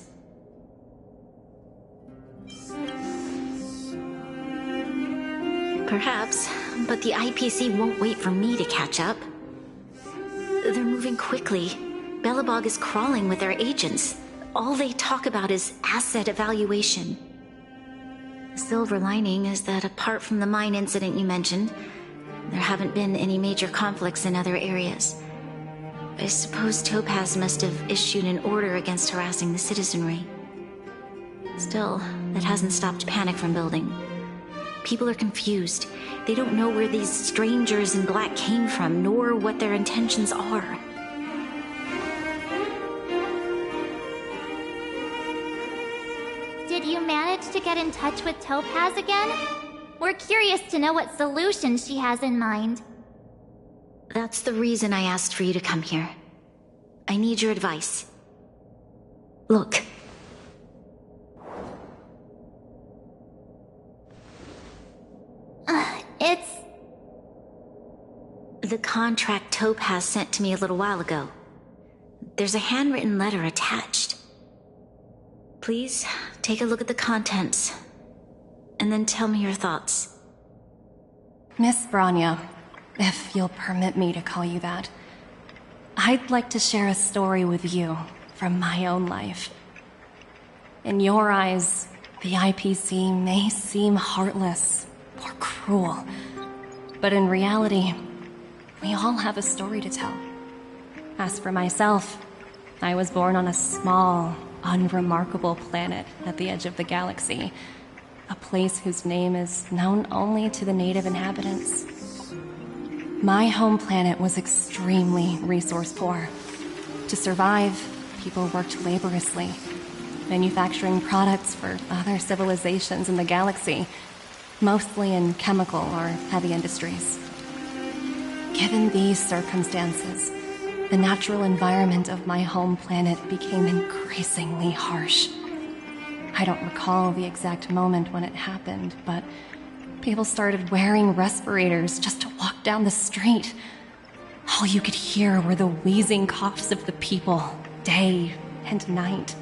Perhaps, but the IPC won't wait for me to catch up. They're moving quickly. Bellabog is crawling with their agents. All they talk about is asset evaluation. The silver lining is that apart from the mine incident you mentioned, there haven't been any major conflicts in other areas. I suppose Topaz must have issued an order against harassing the citizenry. Still, that hasn't stopped panic from building. People are confused. They don't know where these strangers in black came from, nor what their intentions are. Did you manage to get in touch with Topaz again? We're curious to know what solutions she has in mind. That's the reason I asked for you to come here. I need your advice. Look. It's... The contract Topaz sent to me a little while ago. There's a handwritten letter attached. Please, take a look at the contents, and then tell me your thoughts. Miss Bronya, if you'll permit me to call you that, I'd like to share a story with you from my own life. In your eyes, The IPC may seem heartless or cruel, but in reality, we all have a story to tell. As for myself, I was born on a small, unremarkable planet at the edge of the galaxy, a place whose name is known only to the native inhabitants. My home planet was extremely resource poor. To survive, people worked laboriously, manufacturing products for other civilizations in the galaxy, mostly in chemical or heavy industries. Given these circumstances, the natural environment of my home planet became increasingly harsh. I don't recall the exact moment when it happened, but people started wearing respirators just to walk down the street. All you could hear were the wheezing coughs of the people, day and night.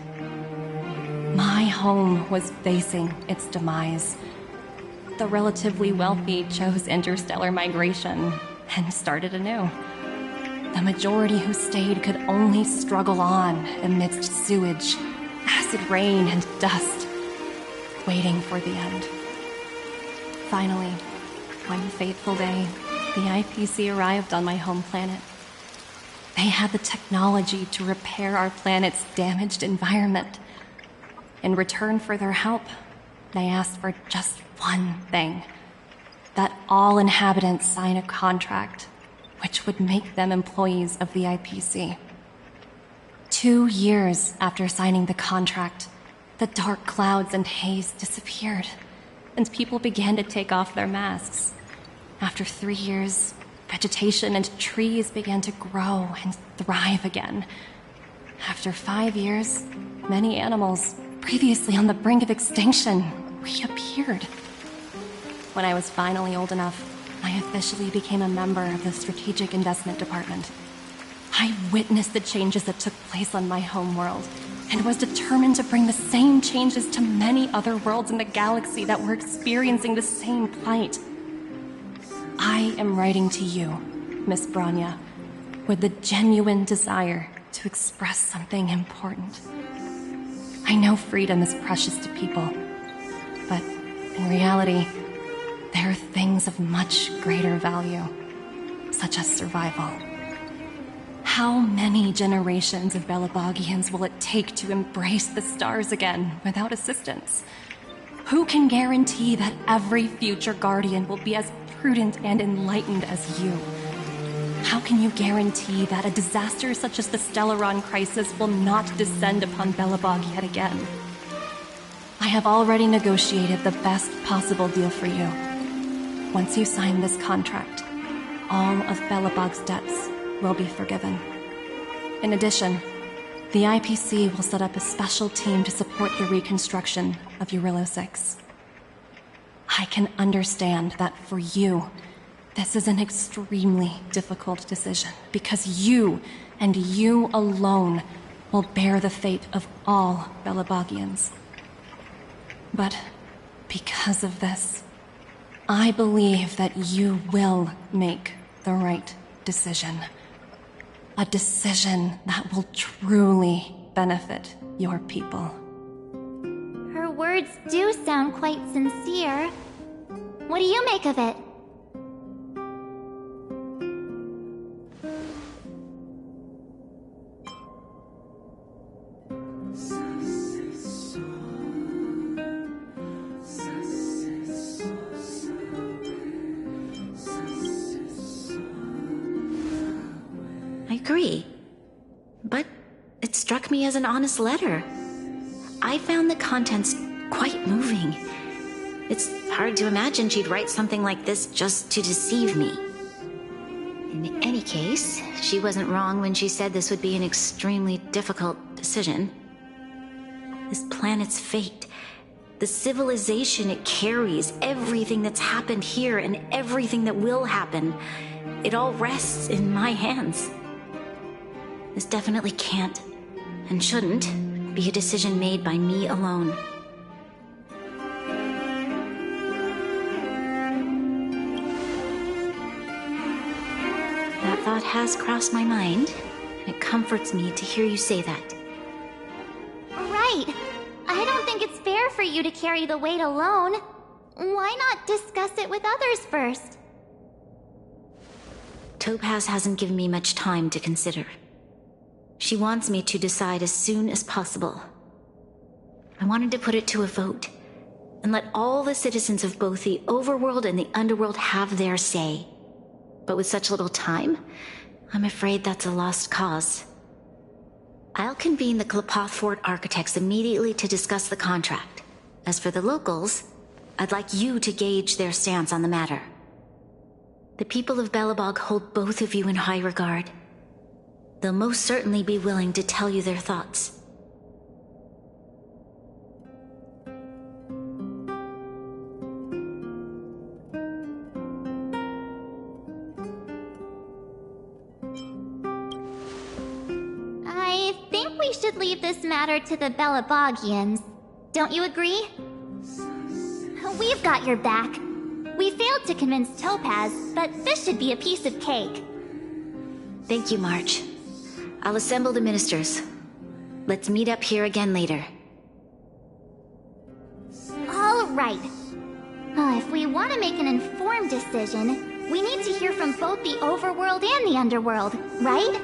My home was facing its demise. The relatively wealthy chose interstellar migration and started anew. The majority who stayed could only struggle on amidst sewage, acid rain, and dust, waiting for the end. Finally, one fateful day, the IPC arrived on my home planet. They had the technology to repair our planet's damaged environment. In return for their help, they asked for just one thing: that all inhabitants sign a contract which would make them employees of the IPC. 2 years after signing the contract, the dark clouds and haze disappeared, and people began to take off their masks. After 3 years, vegetation and trees began to grow and thrive again. After 5 years, many animals, previously on the brink of extinction, reappeared. When I was finally old enough, I officially became a member of the Strategic Investment Department. I witnessed the changes that took place on my homeworld, and was determined to bring the same changes to many other worlds in the galaxy that were experiencing the same plight. I am writing to you, Miss Branya, with the genuine desire to express something important. I know freedom is precious to people, but in reality, there are things of much greater value, such as survival. How many generations of Belabogians will it take to embrace the stars again without assistance? Who can guarantee that every future Guardian will be as prudent and enlightened as you? How can you guarantee that a disaster such as the Stellaron crisis will not descend upon Belobog yet again? I have already negotiated the best possible deal for you. Once you sign this contract, all of Belobog's debts will be forgiven. In addition, the IPC will set up a special team to support the reconstruction of Urilla 6. I can understand that for you, this is an extremely difficult decision, because you, and you alone, will bear the fate of all Belabogians. But because of this, I believe that you will make the right decision. A decision that will truly benefit your people. Her words do sound quite sincere. What do you make of it? I agree. But it struck me as an honest letter. I found the contents quite moving. It's hard to imagine she'd write something like this just to deceive me. In any case, she wasn't wrong when she said this would be an extremely difficult decision. This planet's fate, the civilization it carries, everything that's happened here and everything that will happen, it all rests in my hands. This definitely can't, and shouldn't, be a decision made by me alone. That thought has crossed my mind, and it comforts me to hear you say that. Right. I don't think it's fair for for you to carry the weight alone. Why not discuss it with others first? Topaz hasn't given me much time to consider. She wants me to decide as soon as possible. I wanted to put it to a vote, and let all the citizens of both the overworld and the underworld have their say. But with such little time, I'm afraid that's a lost cause. I'll convene the Klapoth Fort architects immediately to discuss the contract. As for the locals, I'd like you to gauge their stance on the matter. The people of Belobog hold both of you in high regard. They'll most certainly be willing to tell you their thoughts. I think we should leave this matter to the Belabogians. Don't you agree? We've got your back. We failed to convince Topaz, but this should be a piece of cake. Thank you, March. I'll assemble the ministers. Let's meet up here again later. All right. If we want to make an informed decision, we need to hear from both the overworld and the underworld, right?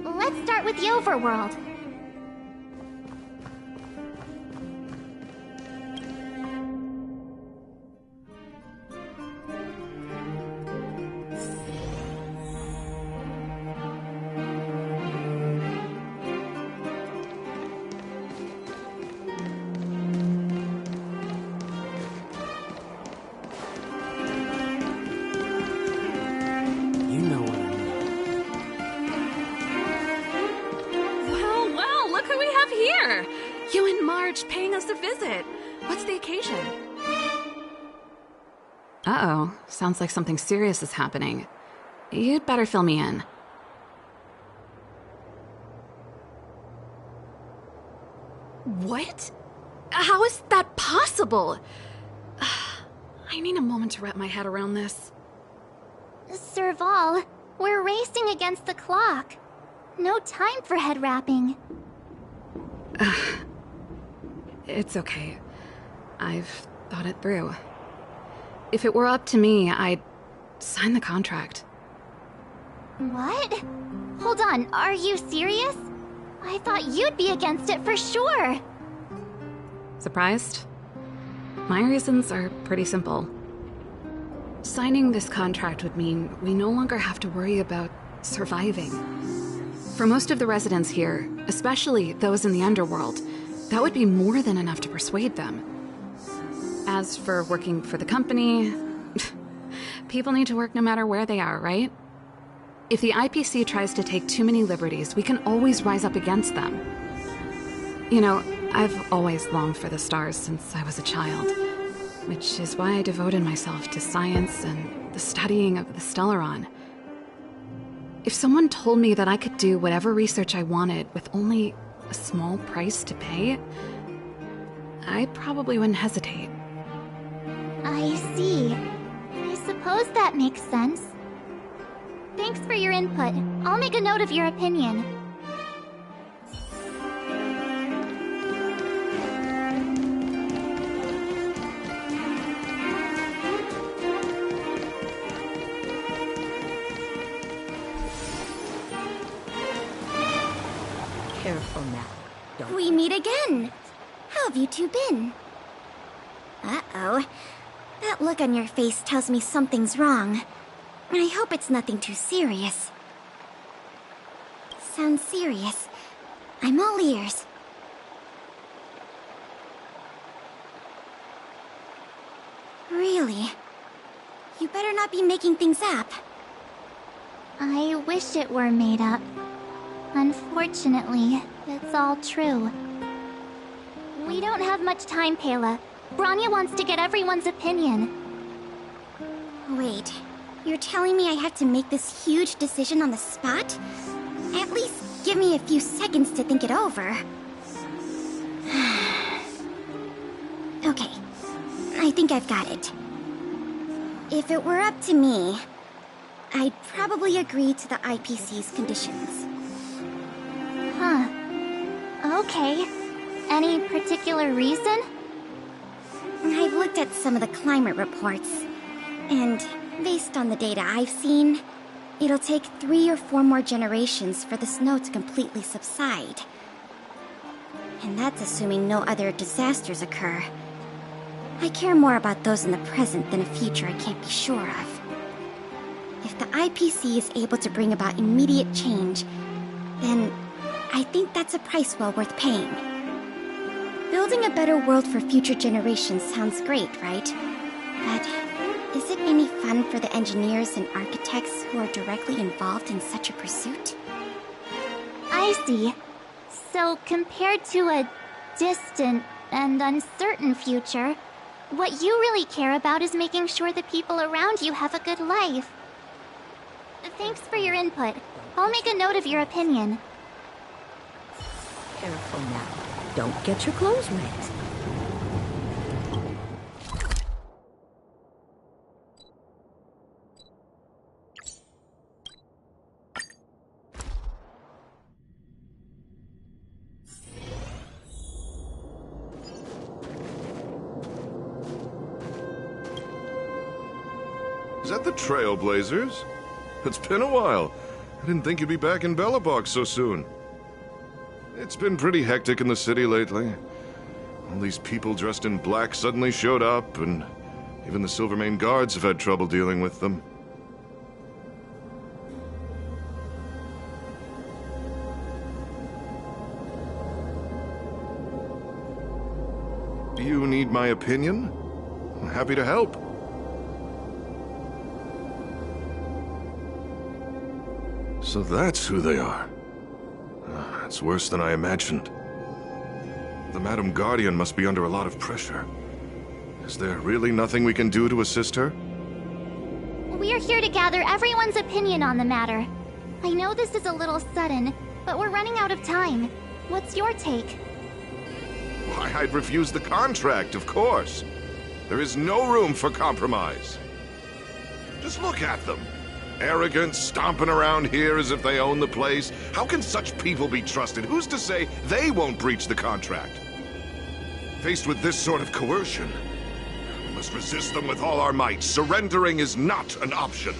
Let's start with the overworld. Paying us a visit. What's the occasion? Uh-oh. Sounds like something serious is happening. You'd better fill me in. What? How is that possible? I need a moment to wrap my head around this. Serval, we're racing against the clock. No time for head wrapping. It's okay. I've thought it through. If it were up to me, I'd sign the contract. What? Hold on, are you serious? I thought you'd be against it for sure. Surprised? My reasons are pretty simple. Signing this contract would mean we no longer have to worry about surviving. For most of the residents here, especially those in the underworld, that would be more than enough to persuade them. As for working for the company, people need to work no matter where they are, right? If the IPC tries to take too many liberties, we can always rise up against them. You know, I've always longed for the stars since I was a child, which is why I devoted myself to science and the studying of the Stellaron. If someone told me that I could do whatever research I wanted with only a small price to pay, I probably wouldn't hesitate. I see. I suppose that makes sense. Thanks for your input. I'll make a note of your opinion. Careful now. We meet again. How have you two been? Uh-oh. That look on your face tells me something's wrong. I hope it's nothing too serious. Sounds serious. I'm all ears. Really? You better not be making things up. I wish it were made up. Unfortunately, it's all true. We don't have much time, Pela. Branya wants to get everyone's opinion. Wait, you're telling me I have to make this huge decision on the spot? At least give me a few seconds to think it over. Okay, I think I've got it. If it were up to me, I'd probably agree to the IPC's conditions. Huh. Okay. Any particular reason? I've looked at some of the climate reports, and based on the data I've seen, it'll take 3 or 4 more generations for the snow to completely subside. And that's assuming no other disasters occur. I care more about those in the present than a future I can't be sure of. If the IPC is able to bring about immediate change, then I think that's a price well worth paying. Building a better world for future generations sounds great, right? But is it any fun for the engineers and architects who are directly involved in such a pursuit? I see. So compared to a distant and uncertain future, what you really care about is making sure the people around you have a good life. Thanks for your input. I'll make a note of your opinion. Careful now. Don't get your clothes wet. Is that the Trailblazers? It's been a while. I didn't think you'd be back in Belobog so soon. It's been pretty hectic in the city lately. All these people dressed in black suddenly showed up, and even the Silvermane guards have had trouble dealing with them. Do you need my opinion? I'm happy to help. So that's who they are. It's worse than I imagined. The Madam Guardian must be under a lot of pressure. Is there really nothing we can do to assist her? We're here to gather everyone's opinion on the matter. I know this is a little sudden, but we're running out of time. What's your take? Why, I'd refuse the contract, of course. There is no room for compromise. Just look at them. Arrogant, stomping around here as if they own the place. How can such people be trusted? Who's to say they won't breach the contract? Faced with this sort of coercion, we must resist them with all our might. Surrendering is not an option.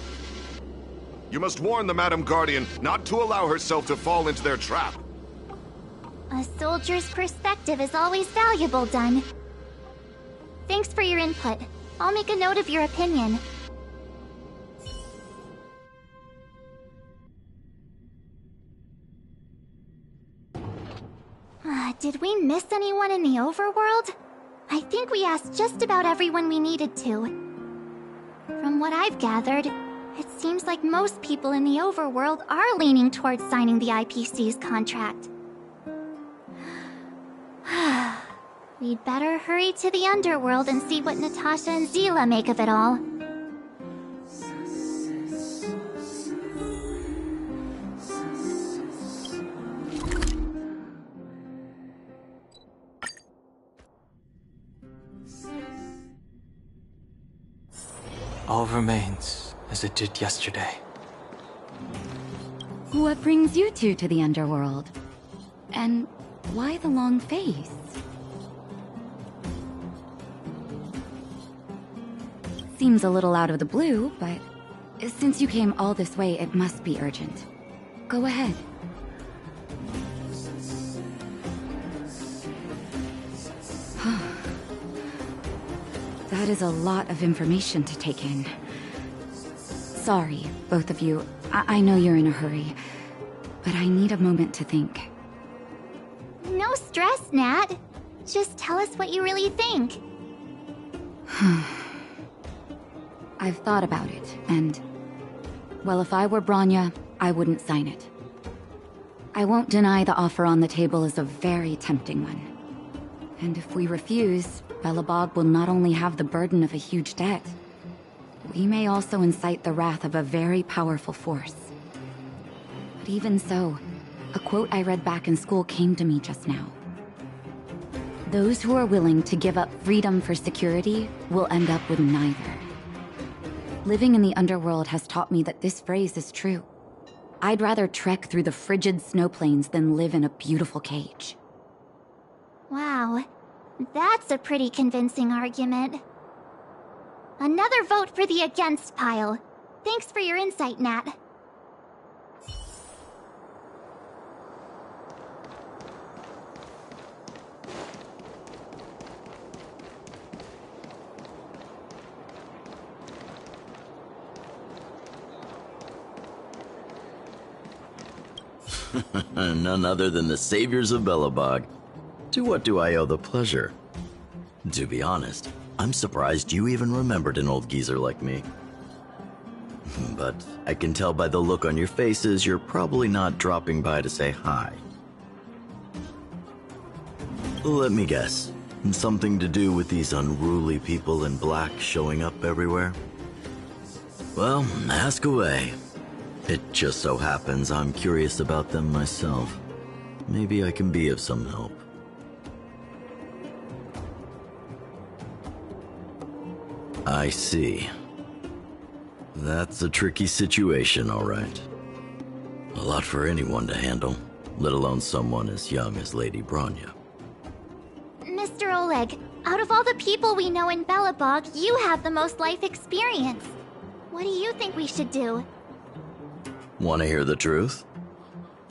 You must warn the Madam Guardian not to allow herself to fall into their trap. A soldier's perspective is always valuable, Dunn. Thanks for your input. I'll make a note of your opinion. Did we miss anyone in the overworld? I think we asked just about everyone we needed to. From what I've gathered, it seems like most people in the overworld are leaning towards signing the IPC's contract. We'd better hurry to the underworld and see what Natasha and Zila make of it all. All remains as it did yesterday. What brings you two to the underworld? And why the long face? Seems a little out of the blue, but since you came all this way, it must be urgent. Go ahead. That is a lot of information to take in. Sorry, both of you. I know you're in a hurry, but I need a moment to think. No stress, Nat. Just tell us what you really think. I've thought about it, and... well, if I were Bronya, I wouldn't sign it. I won't deny the offer on the table is a very tempting one. And if we refuse, Belobog will not only have the burden of a huge debt, we may also incite the wrath of a very powerful force. But even so, a quote I read back in school came to me just now. Those who are willing to give up freedom for security will end up with neither. Living in the underworld has taught me that this phrase is true. I'd rather trek through the frigid snow plains than live in a beautiful cage. Wow, that's a pretty convincing argument. Another vote for the against pile. Thanks for your insight, Nat. None other than the saviors of Belobog. To what do I owe the pleasure? To be honest, I'm surprised you even remembered an old geezer like me. But I can tell by the look on your faces you're probably not dropping by to say hi. Let me guess. Something to do with these unruly people in black showing up everywhere? Well, ask away. It just so happens I'm curious about them myself. Maybe I can be of some help. I see. That's a tricky situation, all right. A lot for anyone to handle, let alone someone as young as Lady Bronya. Mr. Oleg, out of all the people we know in Belobog, you have the most life experience. What do you think we should do? Want to hear the truth?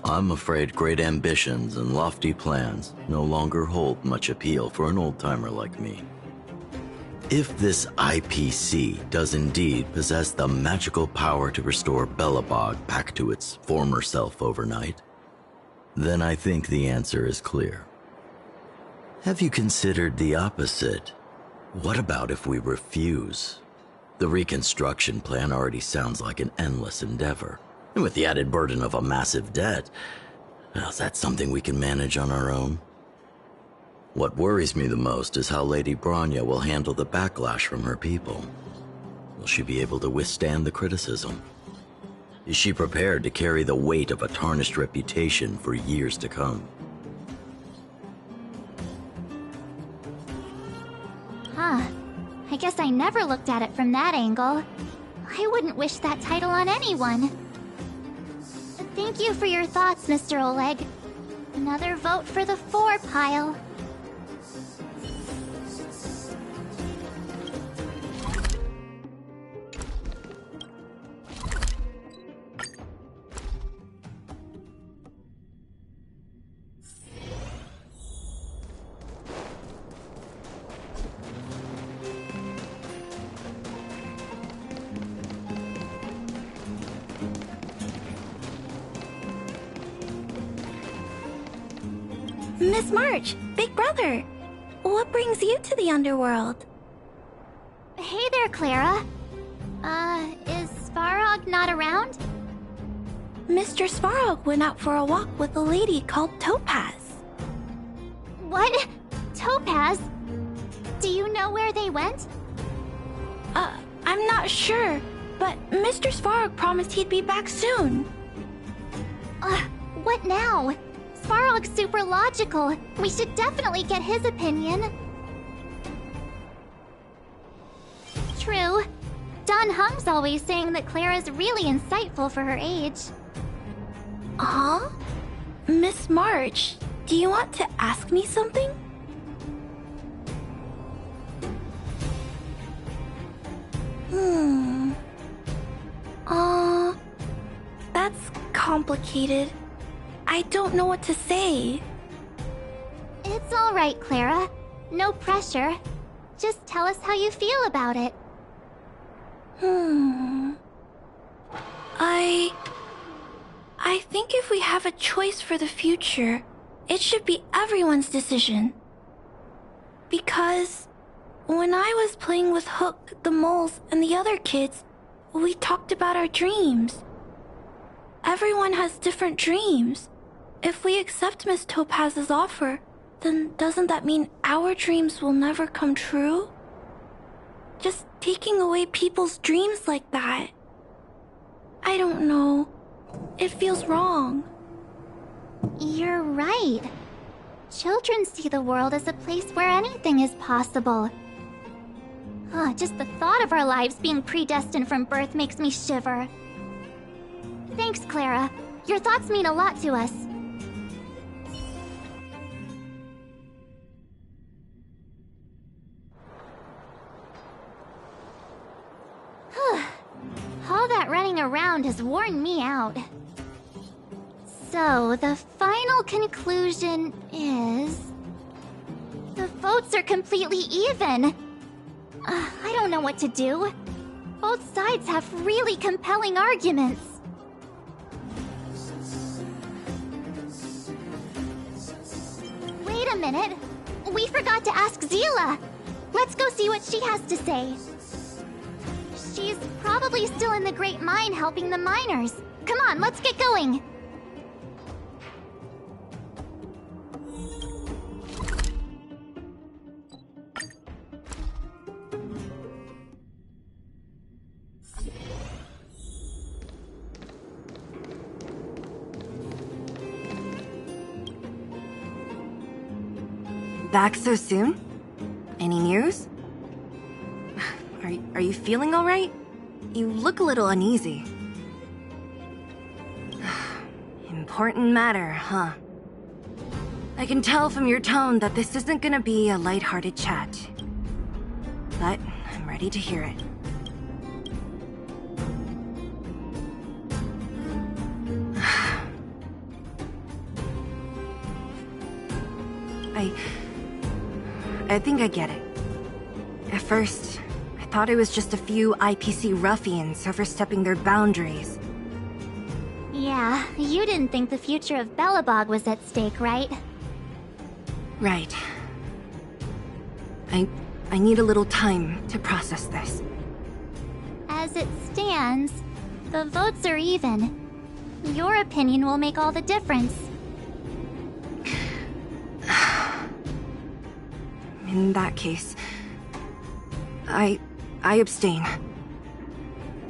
I'm afraid great ambitions and lofty plans no longer hold much appeal for an old-timer like me. If this IPC does indeed possess the magical power to restore Belobog back to its former self overnight, then I think the answer is clear. Have you considered the opposite? What about if we refuse? The reconstruction plan already sounds like an endless endeavor. And with the added burden of a massive debt, well, is that something we can manage on our own? What worries me the most is how Lady Bronya will handle the backlash from her people. Will she be able to withstand the criticism? Is she prepared to carry the weight of a tarnished reputation for years to come? Huh. I guess I never looked at it from that angle. I wouldn't wish that title on anyone. Thank you for your thoughts, Mr. Oleg. Another vote for the 4 pile. Miss March, Big Brother, what brings you to the underworld? Hey there, Clara. Is Svarog not around? Mr. Svarog went out for a walk with a lady called Topaz. What? Topaz? Do you know where they went? I'm not sure, but Mr. Svarog promised he'd be back soon. What now? Svarog's super logical. We should definitely get his opinion. True. Don Hung's always saying that Clara's really insightful for her age. Huh? Miss March, do you want to ask me something? That's complicated. I don't know what to say. It's all right, Clara. No pressure. Just tell us how you feel about it. I think if we have a choice for the future, it should be everyone's decision. Because when I was playing with Hook, the moles, and the other kids, we talked about our dreams. Everyone has different dreams. If we accept Miss Topaz's offer, then doesn't that mean our dreams will never come true? Just taking away people's dreams like that. I don't know. It feels wrong. You're right. Children see the world as a place where anything is possible. Just the thought of our lives being predestined from birth makes me shiver. Thanks, Clara. Your thoughts mean a lot to us. around has worn me out. So, the final conclusion is... the votes are completely even. I don't know what to do. Both sides have really compelling arguments. Wait a minute. We forgot to ask Zila. Let's go see what she has to say. She's probably still in the Great Mine helping the miners. Come on, let's get going. Back so soon? Any news? Are you feeling all right? You look a little uneasy. Important matter, huh? I can tell from your tone that this isn't gonna be a lighthearted chat. But I'm ready to hear it. I think I get it. At first, I thought it was just a few IPC ruffians overstepping their boundaries. Yeah, you didn't think the future of Belobog was at stake, right? Right. I need a little time to process this. As it stands, the votes are even. Your opinion will make all the difference. In that case, I abstain.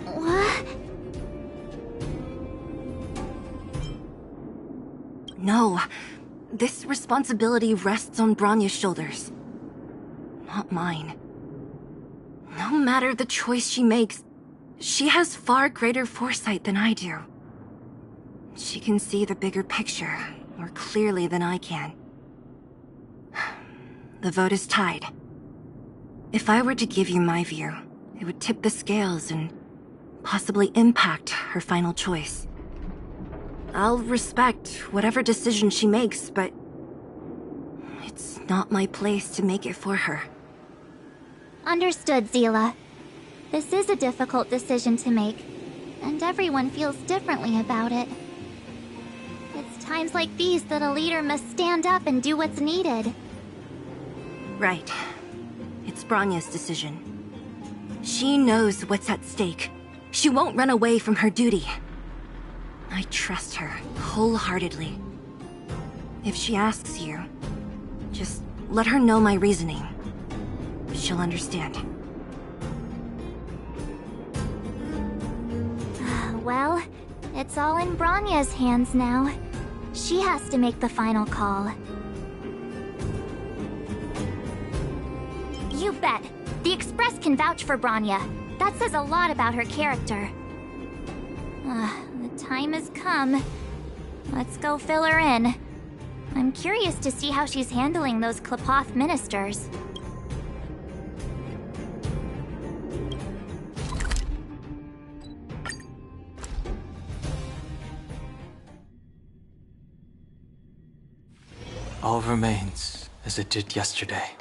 What? No. This responsibility rests on Bronya's shoulders. Not mine. No matter the choice she makes, she has far greater foresight than I do. She can see the bigger picture more clearly than I can. The vote is tied. If I were to give you my view, it would tip the scales and possibly impact her final choice. I'll respect whatever decision she makes, but it's not my place to make it for her. Understood, Zila. This is a difficult decision to make, and everyone feels differently about it. It's times like these that a leader must stand up and do what's needed. Right. It's Bronya's decision. She knows what's at stake. She won't run away from her duty. I trust her wholeheartedly. If she asks you, just let her know my reasoning. She'll understand. Well, it's all in Bronya's hands now. She has to make the final call. You bet. The Express can vouch for Bronya. That says a lot about her character. The time has come. Let's go fill her in. I'm curious to see how she's handling those Klapoth ministers. All remains as it did yesterday.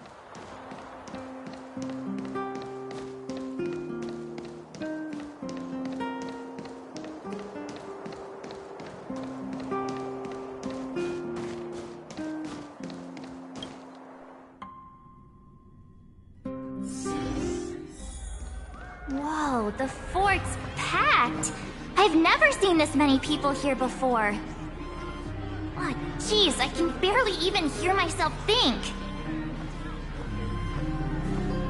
Whoa, the fort's packed! I've never seen this many people here before. Oh, jeez, I can barely even hear myself think.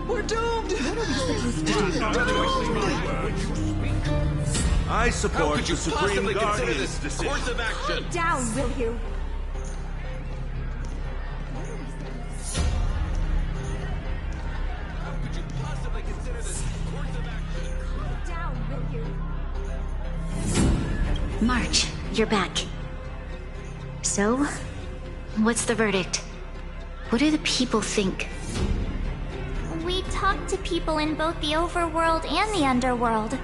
We're doomed! I support How could you the Supreme possibly consider Guardian. this decision? Course of action. Calm down, will you? How could you possibly consider this course of action? Calm down, will you? March, you're back. So, what's the verdict? What do the people think? We talked to people in both the overworld and the underworld.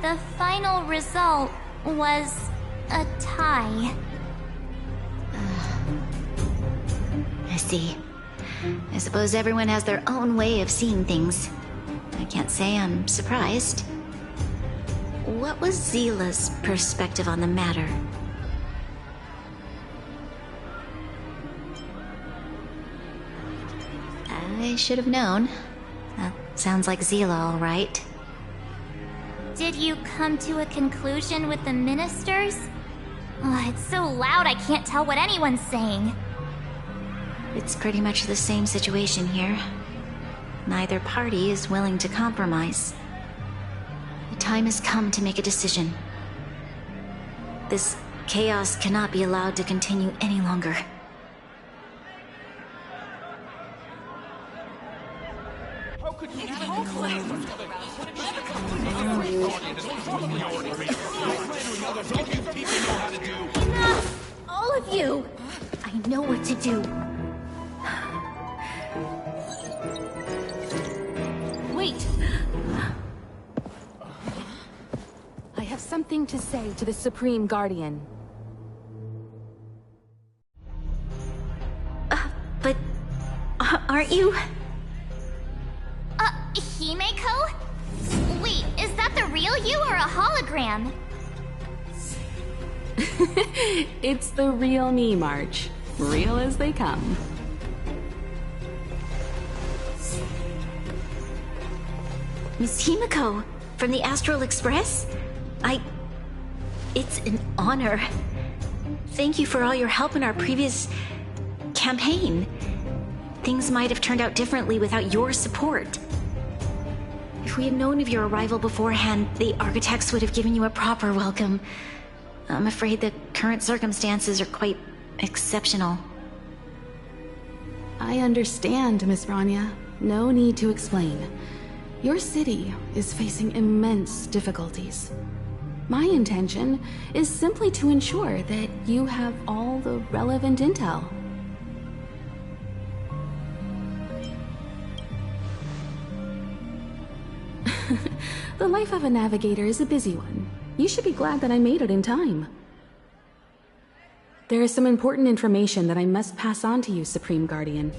The final result was a tie. I see. I suppose everyone has their own way of seeing things. I can't say I'm surprised. What was Zila's perspective on the matter? I should have known. That sounds like Zila, all right. Did you come to a conclusion with the ministers? Oh, it's so loud I can't tell what anyone's saying. It's pretty much the same situation here. Neither party is willing to compromise. The time has come to make a decision. This chaos cannot be allowed to continue any longer. Enough! All of you! I know what to do. Wait! I have something to say to the Supreme Guardian. But... aren't you? Himeko? Wait, is that the real you or a hologram? It's the real me, March. Real as they come. Miss Himeko, from the Astral Express? It's an honor. Thank you for all your help in our previous campaign. Things might have turned out differently without your support. If we had known of your arrival beforehand, the architects would have given you a proper welcome. I'm afraid the current circumstances are quite exceptional. I understand, Miss Rania. No need to explain. Your city is facing immense difficulties. My intention is simply to ensure that you have all the relevant intel. The life of a navigator is a busy one. You should be glad that I made it in time. There is some important information that I must pass on to you, Supreme Guardian.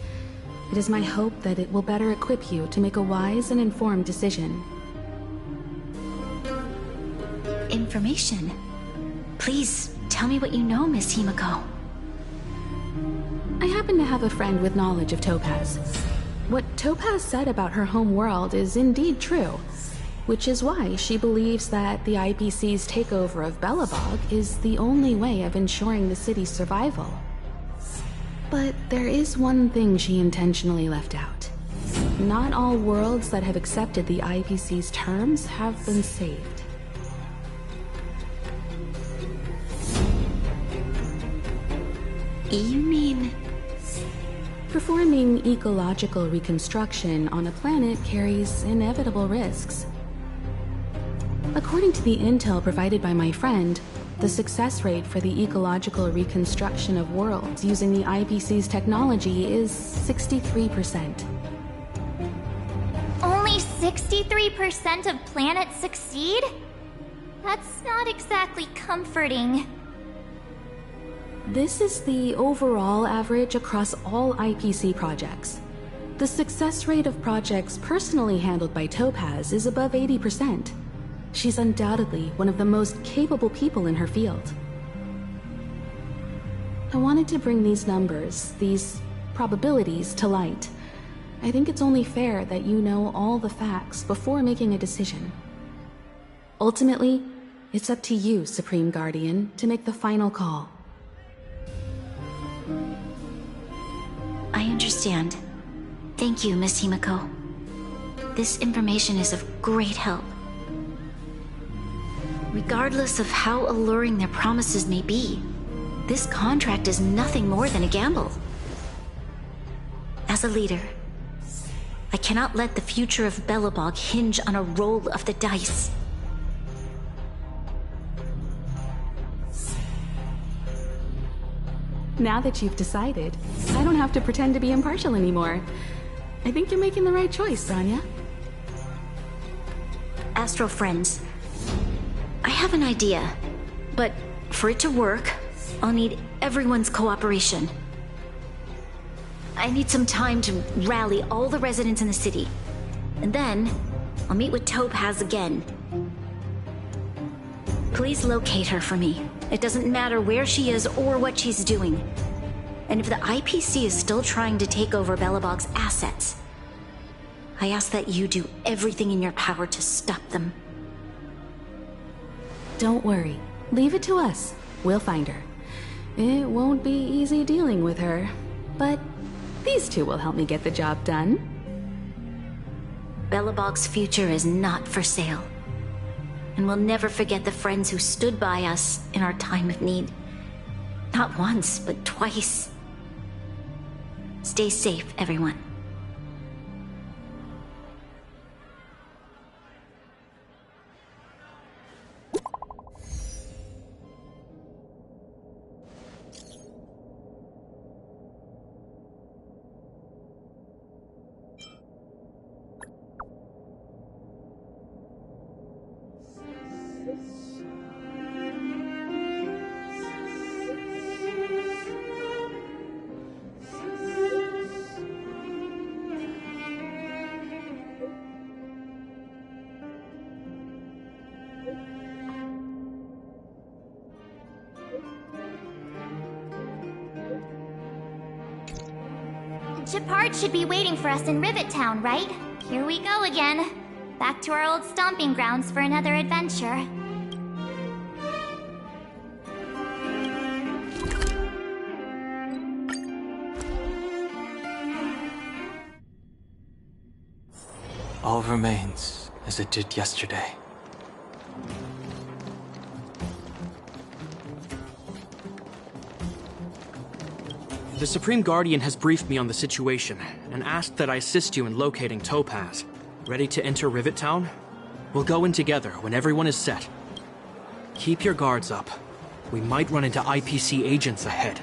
It is my hope that it will better equip you to make a wise and informed decision. Information? Please, tell me what you know, Miss Himeko. I happen to have a friend with knowledge of Topaz. What Topaz said about her home world is indeed true, which is why she believes that the IPC's takeover of Belobog is the only way of ensuring the city's survival. But there is one thing she intentionally left out. Not all worlds that have accepted the IPC's terms have been saved. You mean... Performing ecological reconstruction on a planet carries inevitable risks. According to the intel provided by my friend, the success rate for the ecological reconstruction of worlds using the IPC's technology is 63%. Only 63% of planets succeed? That's not exactly comforting. This is the overall average across all IPC projects. The success rate of projects personally handled by Topaz is above 80%. She's undoubtedly one of the most capable people in her field. I wanted to bring these numbers, these probabilities, to light. I think it's only fair that you know all the facts before making a decision. Ultimately, it's up to you, Supreme Guardian, to make the final call. I understand. Thank you, Miss Himeko. This information is of great help. Regardless of how alluring their promises may be, this contract is nothing more than a gamble. As a leader, I cannot let the future of Belobog hinge on a roll of the dice. Now that you've decided, I don't have to pretend to be impartial anymore. I think you're making the right choice, Rania. Astro friends, I have an idea, but for it to work, I'll need everyone's cooperation. I need some time to rally all the residents in the city. And then, I'll meet with Topaz again. Please locate her for me. It doesn't matter where she is or what she's doing. And if the IPC is still trying to take over Belobog's assets, I ask that you do everything in your power to stop them. Don't worry. Leave it to us. We'll find her. It won't be easy dealing with her, but these two will help me get the job done. Belobog's future is not for sale. And we'll never forget the friends who stood by us in our time of need. Not once, but twice. Stay safe, everyone. Shepard should be waiting for us in Rivet Town, right? Here we go again. Back to our old stomping grounds for another adventure. All remains as it did yesterday. The Supreme Guardian has briefed me on the situation and asked that I assist you in locating Topaz. Ready to enter Rivet Town? We'll go in together when everyone is set. Keep your guards up. We might run into IPC agents ahead.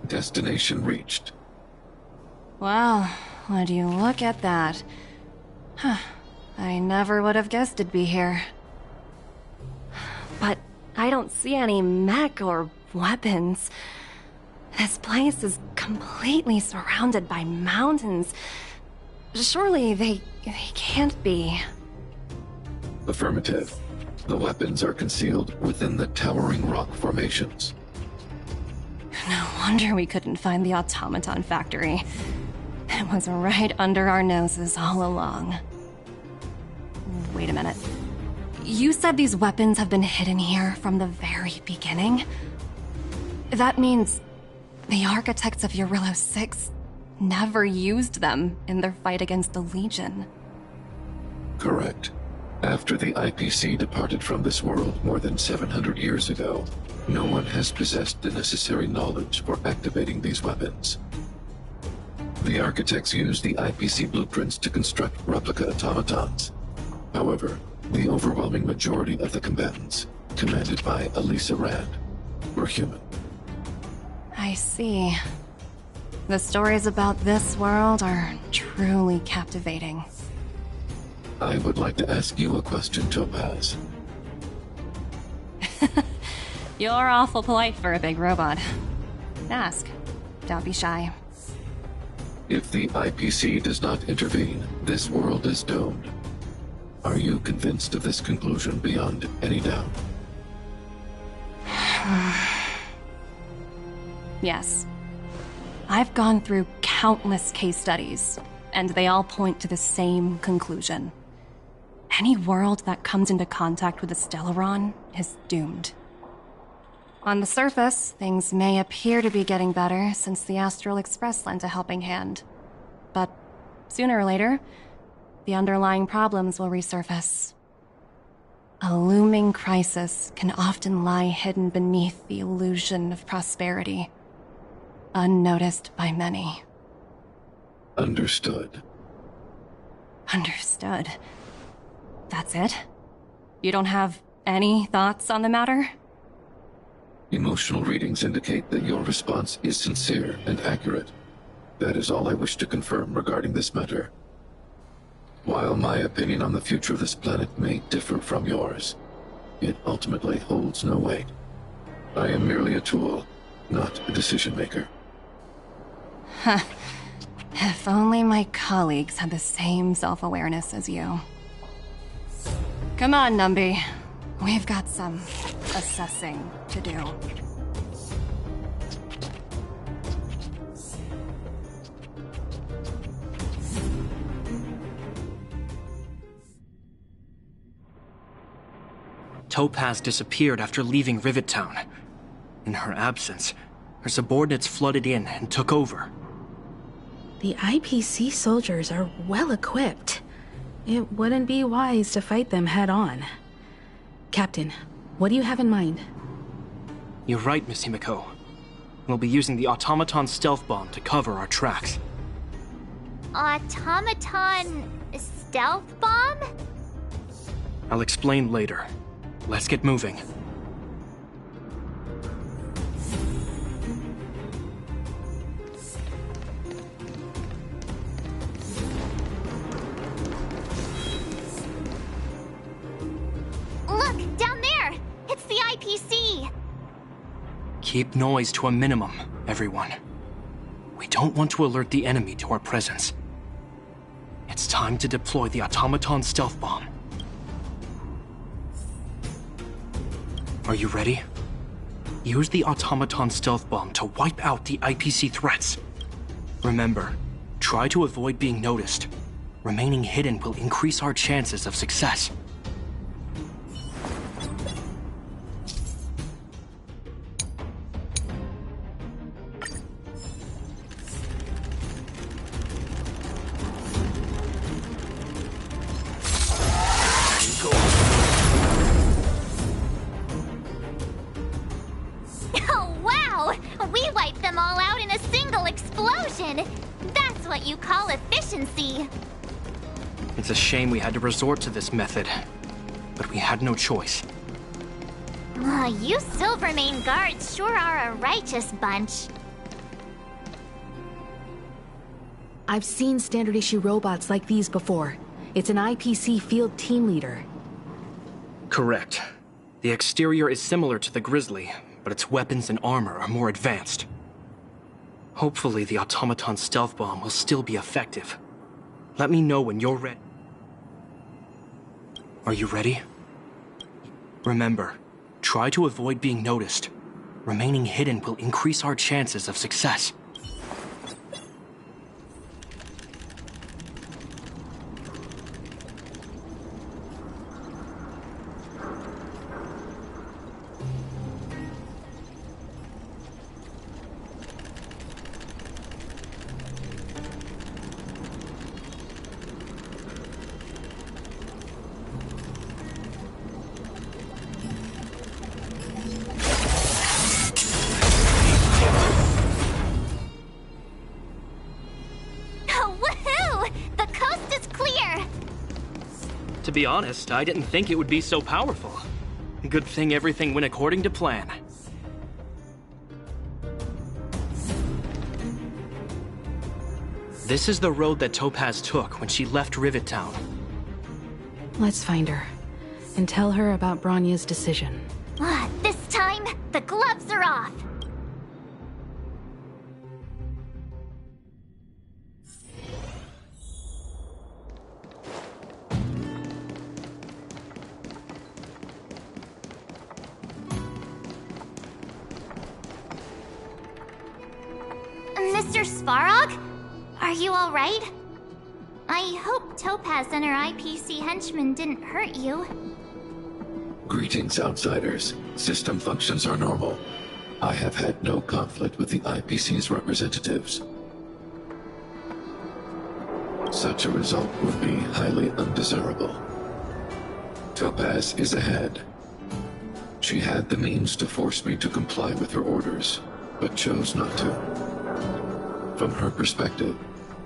Destination reached. Wow, would you look at that? Huh. I never would have guessed it'd be here. But I don't see any mech or weapons. This place is completely surrounded by mountains. Surely they can't be. Affirmative. The weapons are concealed within the towering rock formations. No wonder we couldn't find the automaton factory. It was right under our noses all along. Wait a minute. You said these weapons have been hidden here from the very beginning? That means the architects of Eurillo 6 never used them in their fight against the Legion. Correct. After the IPC departed from this world more than 700 years ago, no one has possessed the necessary knowledge for activating these weapons. The architects used the IPC blueprints to construct replica automatons. However, the overwhelming majority of the combatants, commanded by Elisa Rand, were human. I see. The stories about this world are truly captivating. I would like to ask you a question, Topaz. You're awful polite for a big robot. Ask. Don't be shy. If the IPC does not intervene, this world is doomed. Are you convinced of this conclusion beyond any doubt? Yes. I've gone through countless case studies, and they all point to the same conclusion. Any world that comes into contact with a Stellaron is doomed. On the surface, things may appear to be getting better since the Astral Express lent a helping hand. But sooner or later, the underlying problems will resurface. A looming crisis can often lie hidden beneath the illusion of prosperity, unnoticed by many. Understood. Understood. That's it? You don't have any thoughts on the matter? Emotional readings indicate that your response is sincere and accurate. That is all I wish to confirm regarding this matter. While my opinion on the future of this planet may differ from yours, it ultimately holds no weight. I am merely a tool, not a decision maker. Huh. If only my colleagues had the same self-awareness as you. Come on, Numby. We've got some assessing to do. Topaz disappeared after leaving Rivet Town. In her absence, her subordinates flooded in and took over. The IPC soldiers are well equipped. It wouldn't be wise to fight them head on. Captain, what do you have in mind? You're right, Miss Himiko. We'll be using the automaton stealth bomb to cover our tracks. Automaton stealth bomb? I'll explain later. Let's get moving. Look, down there! It's the IPC! Keep noise to a minimum, everyone. We don't want to alert the enemy to our presence. It's time to deploy the automaton stealth bomb. Are you ready? Use the automaton stealth bomb to wipe out the IPC threats. Remember, try to avoid being noticed. Remaining hidden will increase our chances of success. Oh, wow! We wiped them all out in a single explosion! That's what you call efficiency! It's a shame we had to resort to this method, but we had no choice. You Silvermane guards sure are a righteous bunch. I've seen standard issue robots like these before. It's an IPC field team leader. Correct. The exterior is similar to the Grizzly, but its weapons and armor are more advanced. Hopefully the automaton stealth bomb will still be effective. Let me know when you're ready. Are you ready? Remember, try to avoid being noticed. Remaining hidden will increase our chances of success. To be honest, I didn't think it would be so powerful. Good thing everything went according to plan. This is the road that Topaz took when she left Rivet Town. Let's find her, and tell her about Bronya's decision. This time, the gloves are off! Mr. Svarog? Are you alright? I hope Topaz and her IPC henchmen didn't hurt you. Greetings, outsiders. System functions are normal. I have had no conflict with the IPC's representatives. Such a result would be highly undesirable. Topaz is ahead. She had the means to force me to comply with her orders, but chose not to. From her perspective,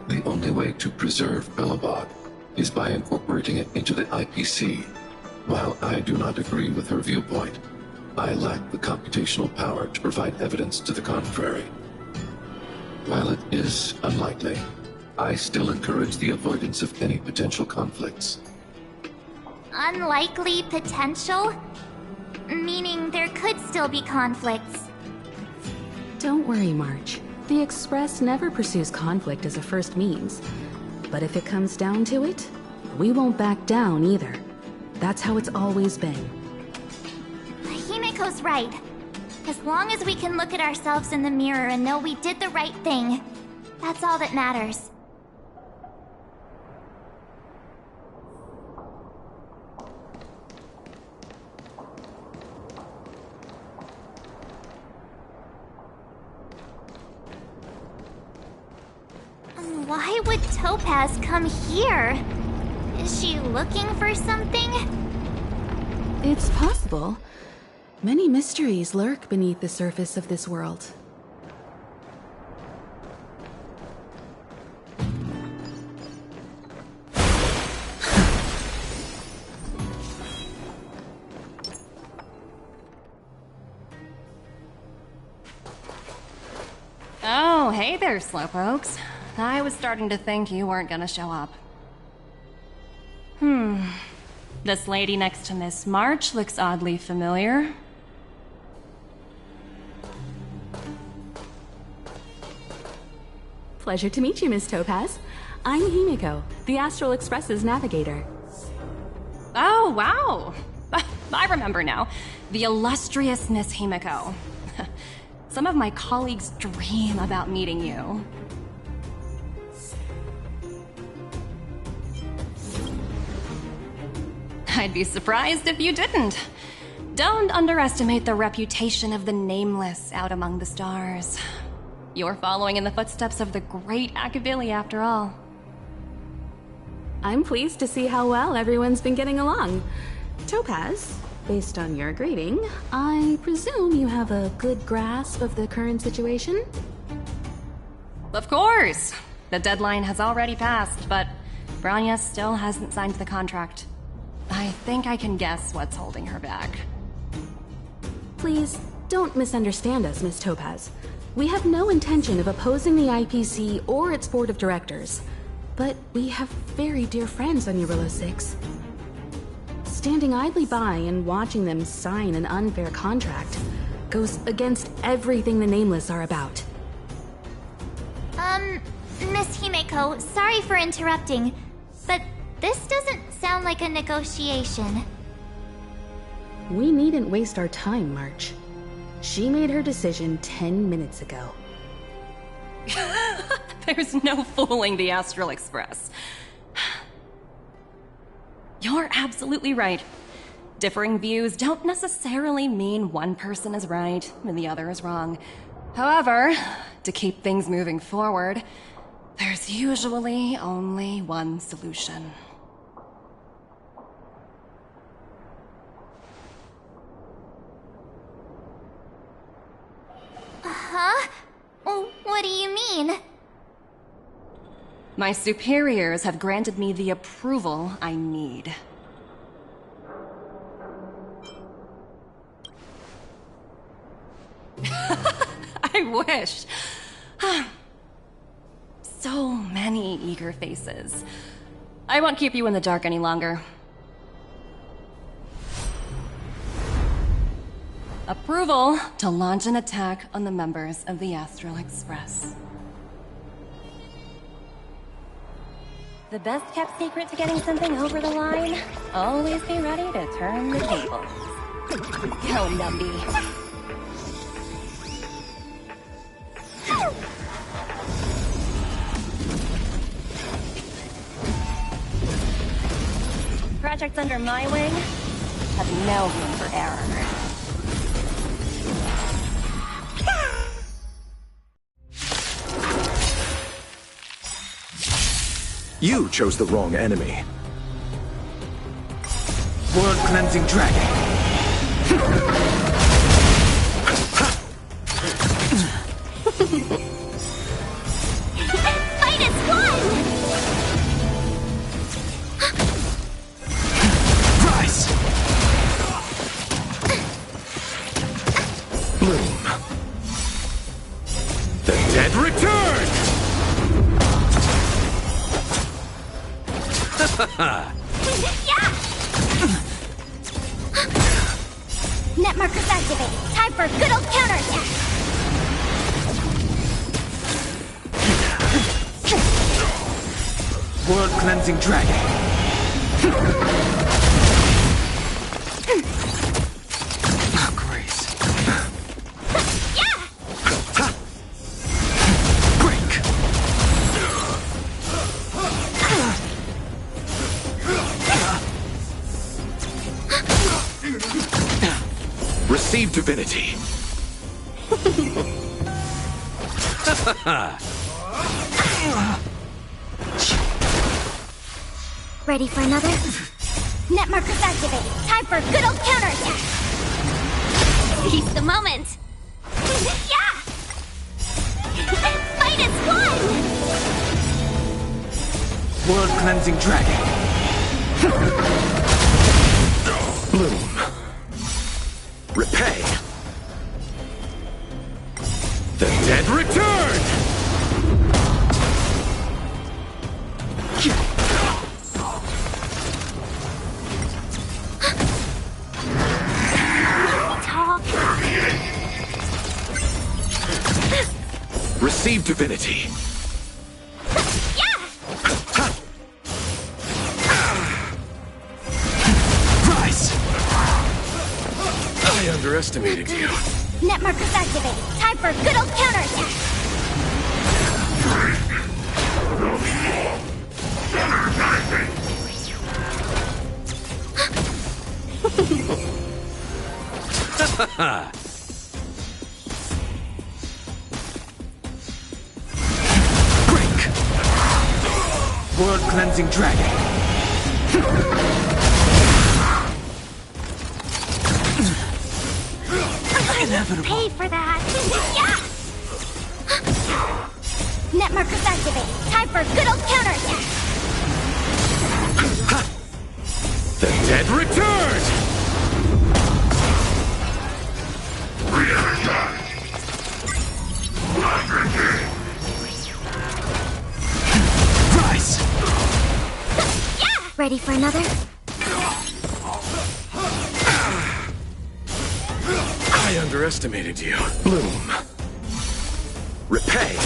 the only way to preserve Belobog is by incorporating it into the IPC. While I do not agree with her viewpoint, I lack the computational power to provide evidence to the contrary. While it is unlikely, I still encourage the avoidance of any potential conflicts. Unlikely potential? Meaning there could still be conflicts. Don't worry, March. The Express never pursues conflict as a first means. But if it comes down to it, we won't back down either. That's how it's always been. Himiko's right. As long as we can look at ourselves in the mirror and know we did the right thing, that's all that matters. Why would Topaz come here? Is she looking for something? It's possible. Many mysteries lurk beneath the surface of this world. Oh, hey there, Slowpokes. I was starting to think you weren't gonna show up. This lady next to Miss March looks oddly familiar. Pleasure to meet you, Miss Topaz. I'm Himiko, the Astral Express's navigator. Oh, wow! I remember now. The illustrious Miss Himiko. Some of my colleagues dream about meeting you. I'd be surprised if you didn't. Don't underestimate the reputation of the Nameless out among the stars. You're following in the footsteps of the great Akavili, after all. I'm pleased to see how well everyone's been getting along. Topaz, based on your greeting, I presume you have a good grasp of the current situation? Of course! The deadline has already passed, but Branya still hasn't signed the contract. I think I can guess what's holding her back. Please, don't misunderstand us, Miss Topaz. We have no intention of opposing the IPC or its board of directors, but we have very dear friends on Eurillo 6. Standing idly by and watching them sign an unfair contract goes against everything the Nameless are about. Miss Himeko, sorry for interrupting, but this doesn't sound like a negotiation. We needn't waste our time, March. She made her decision 10 minutes ago. There's no fooling the Astral Express. You're absolutely right. Differing views don't necessarily mean one person is right and the other is wrong. However, to keep things moving forward, there's usually only one solution. Huh? What do you mean? My superiors have granted me the approval I need. I wish. So many eager faces. I won't keep you in the dark any longer. Approval to launch an attack on the members of the Astral Express. The best kept secret to getting something over the line? Always be ready to turn the tables. Go, Numby. Projects under my wing have no room for error. You chose the wrong enemy. World Cleansing Dragon. Fight is won! Rise! Bloom. The dead return! Net markers activated. Time for a good old counterattack. World Cleansing Dragon. Oh, Grace. Break! Receive divinity. Ready for another? Net markers activated. Time for a good old counterattack. Seize the moment. Yeah! Fight is won! World Cleansing Dragon. Bloom. Repay. The dead return! Receive divinity. Rise! I underestimated you. Net markers activated. Time for a good old counterattack. World Cleansing Dragon. Inevitable. Pay for that. Yeah! Net markers activated. Time for a good old counterattack. The dead return! Rise! Ready for another? I underestimated you. Bloom. Repay.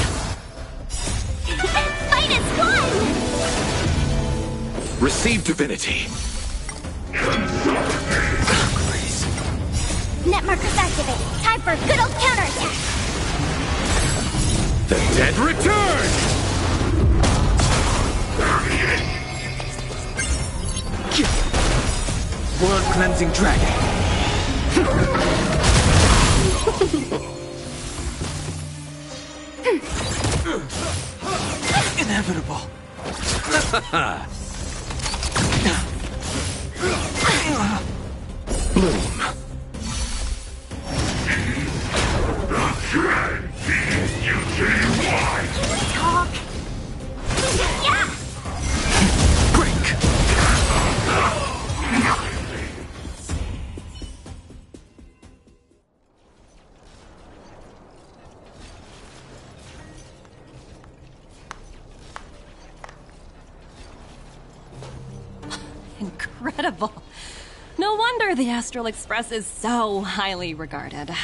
Fight is won! Receive divinity. Net markers activated. Time for a good old counterattack. The dead return! World Cleansing Dragon. Inevitable. Bloom. Talk. Yeah! Break! Incredible. No wonder the Astral Express is so highly regarded.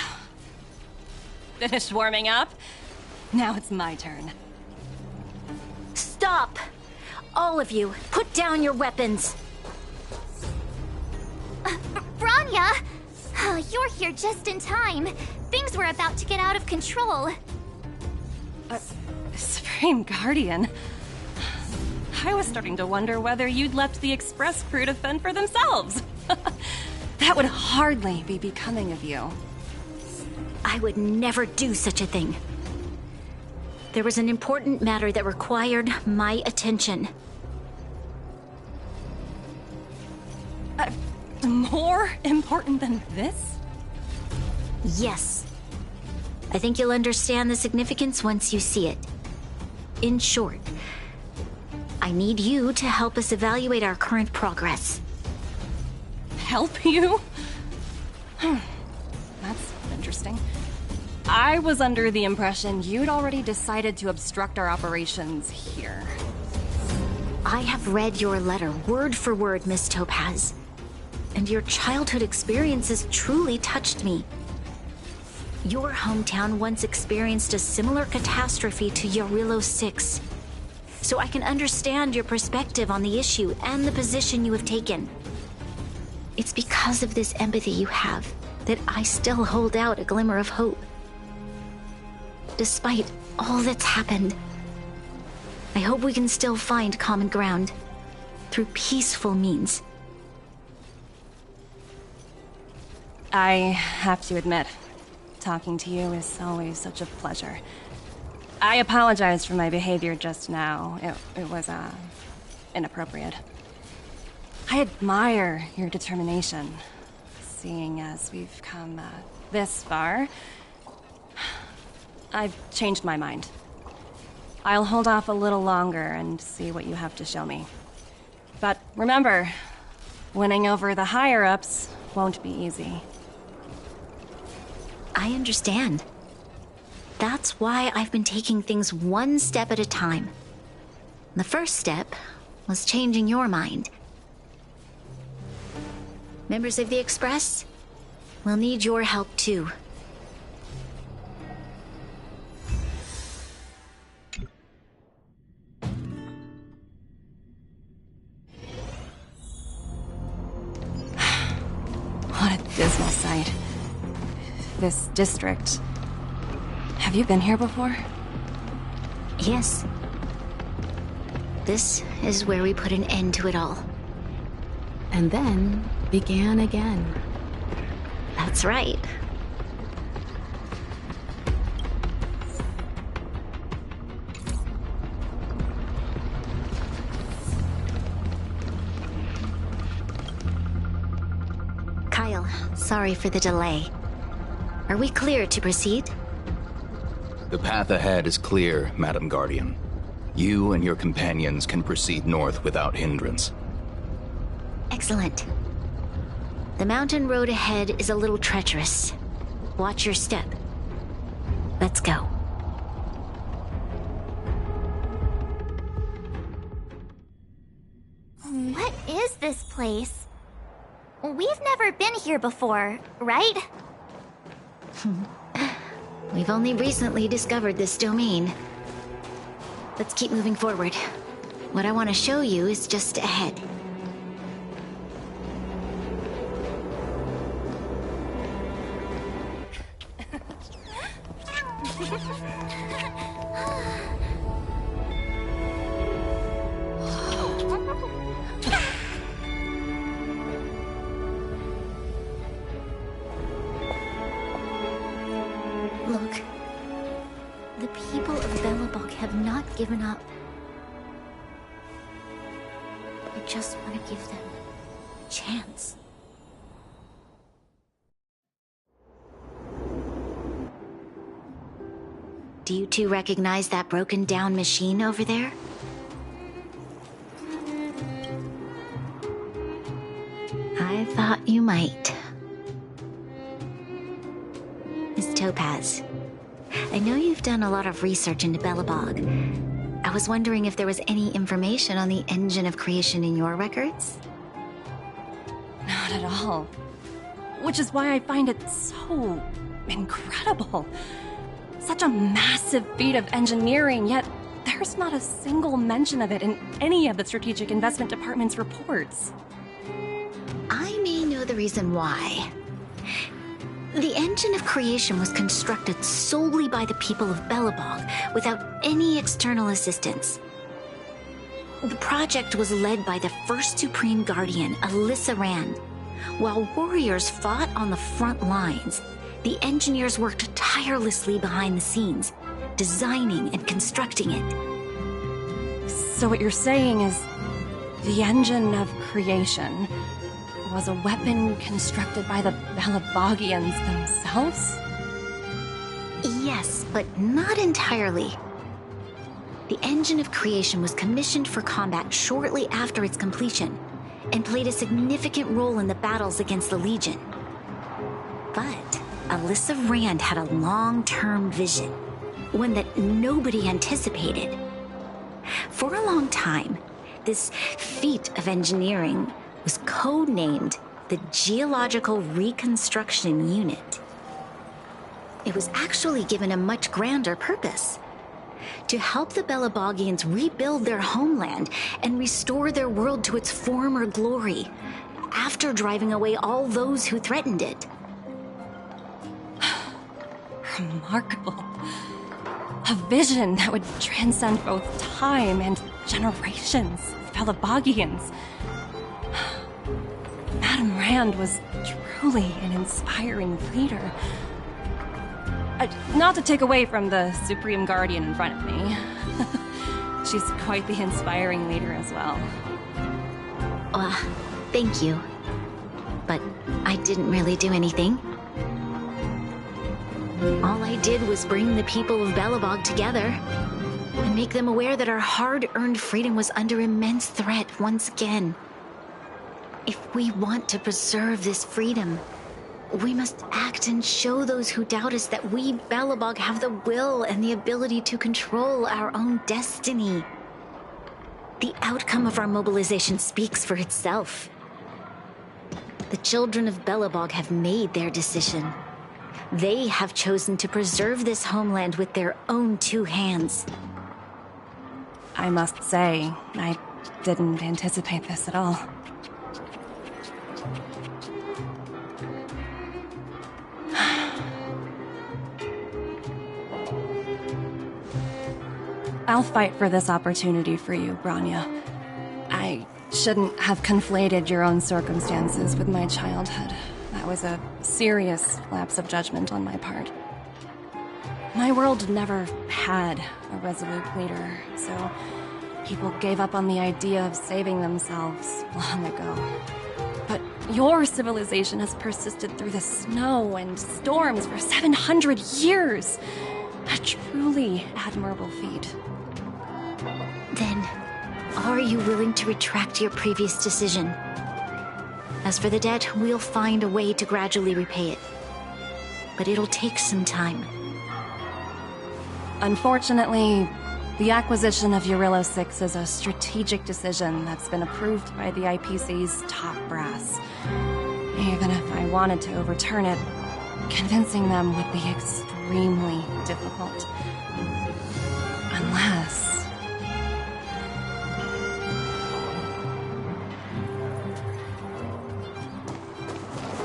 Finished warming up? Now it's my turn. Stop! All of you, put down your weapons. Branya! Oh, you're here just in time. Things were about to get out of control. Supreme Guardian. I was starting to wonder whether you'd left the Express crew to fend for themselves. That would hardly be becoming of you. I would never do such a thing. There was an important matter that required my attention. More important than this? Yes. I think you'll understand the significance once you see it. In short, I need you to help us evaluate our current progress. Help you? That's interesting. I was under the impression you'd already decided to obstruct our operations here. I have read your letter word for word, Miss Topaz. And your childhood experiences truly touched me. Your hometown once experienced a similar catastrophe to Yarillo 6. So I can understand your perspective on the issue and the position you have taken. It's because of this empathy you have that I still hold out a glimmer of hope. Despite all that's happened, I hope we can still find common ground through peaceful means. I have to admit, talking to you is always such a pleasure. I apologize for my behavior just now. It was, inappropriate. I admire your determination, seeing as we've come, this far. I've changed my mind. I'll hold off a little longer and see what you have to show me. But remember, winning over the higher-ups won't be easy. I understand. That's why I've been taking things one step at a time. The first step was changing your mind. Members of the Express, we'll need your help too. What a dismal sight. This district. Have you been here before? Yes. This is where we put an end to it all. And then began again. That's right. Kyle, sorry for the delay. Are we clear to proceed? The path ahead is clear, Madam Guardian. You and your companions can proceed north without hindrance. Excellent. The mountain road ahead is a little treacherous. Watch your step. Let's go. What is this place? We've never been here before, right? We've only recently discovered this domain. Let's keep moving forward. What I want to show you is just ahead. Look, the people of Belobog have not given up. I just want to give them a chance. Do you two recognize that broken down machine over there? I thought you might. Miss Topaz, I know you've done a lot of research into Belobog. I was wondering if there was any information on the engine of creation in your records? Not at all. Which is why I find it so incredible. Such a massive feat of engineering, yet there's not a single mention of it in any of the Strategic Investment Department's reports. I may know the reason why. The engine of creation was constructed solely by the people of Belobog, without any external assistance. The project was led by the first Supreme Guardian, Alyssa Rand. While warriors fought on the front lines, the engineers worked tirelessly behind the scenes, designing and constructing it. So what you're saying is, the engine of creation was a weapon constructed by the Belabogians themselves? Yes, but not entirely. The engine of creation was commissioned for combat shortly after its completion, and played a significant role in the battles against the Legion. But Alyssa Rand had a long-term vision, one that nobody anticipated. For a long time, this feat of engineering was codenamed the Geological Reconstruction Unit. It was actually given a much grander purpose: to help the Belabogians rebuild their homeland and restore their world to its former glory, after driving away all those who threatened it. Remarkable. A vision that would transcend both time and generations of Belabogians. Madame Rand was truly an inspiring leader. Not to take away from the Supreme Guardian in front of me. She's quite the inspiring leader as well. Thank you. But I didn't really do anything. All I did was bring the people of Belobog together and make them aware that our hard-earned freedom was under immense threat once again. If we want to preserve this freedom, we must act and show those who doubt us that we, Belobog, have the will and the ability to control our own destiny. The outcome of our mobilization speaks for itself. The children of Belobog have made their decision. They have chosen to preserve this homeland with their own two hands. I must say, I didn't anticipate this at all. I'll fight for this opportunity for you, Bronya. I shouldn't have conflated your own circumstances with my childhood. That was a serious lapse of judgment on my part. My world never had a resolute leader, so people gave up on the idea of saving themselves long ago. But your civilization has persisted through the snow and storms for 700 years. A truly admirable feat. Then, are you willing to retract your previous decision? As for the debt, we'll find a way to gradually repay it. But it'll take some time. Unfortunately, the acquisition of Eurillo 6 is a strategic decision that's been approved by the IPC's top brass. Even if I wanted to overturn it, convincing them would be extremely difficult. Unless...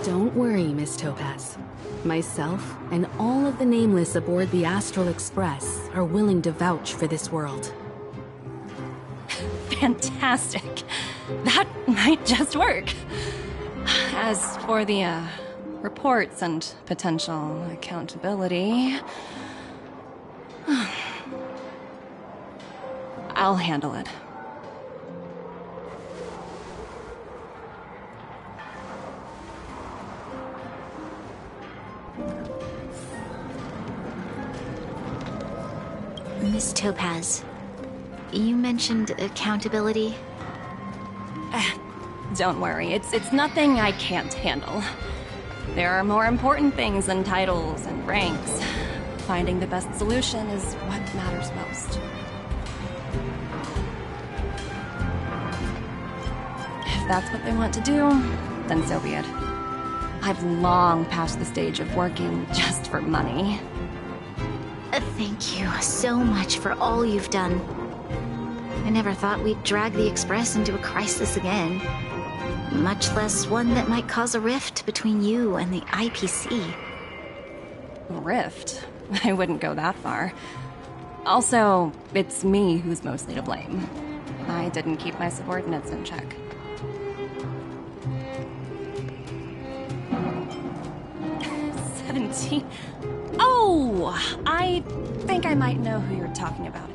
Don't worry, Miss Topaz. Myself and all of the Nameless aboard the Astral Express are willing to vouch for this world. Fantastic. That might just work. As for the, reports and potential accountability... I'll handle it. Miss Topaz, you mentioned accountability. Don't worry, it's nothing I can't handle. There are more important things than titles and ranks. Finding the best solution is what matters most. If that's what they want to do, then so be it. I've long passed the stage of working just for money. Thank you so much for all you've done. I never thought we'd drag the Express into a crisis again. Much less one that might cause a rift between you and the IPC. Rift? I wouldn't go that far. Also, it's me who's mostly to blame. I didn't keep my subordinates in check. Oh, I think I might know who you're talking about.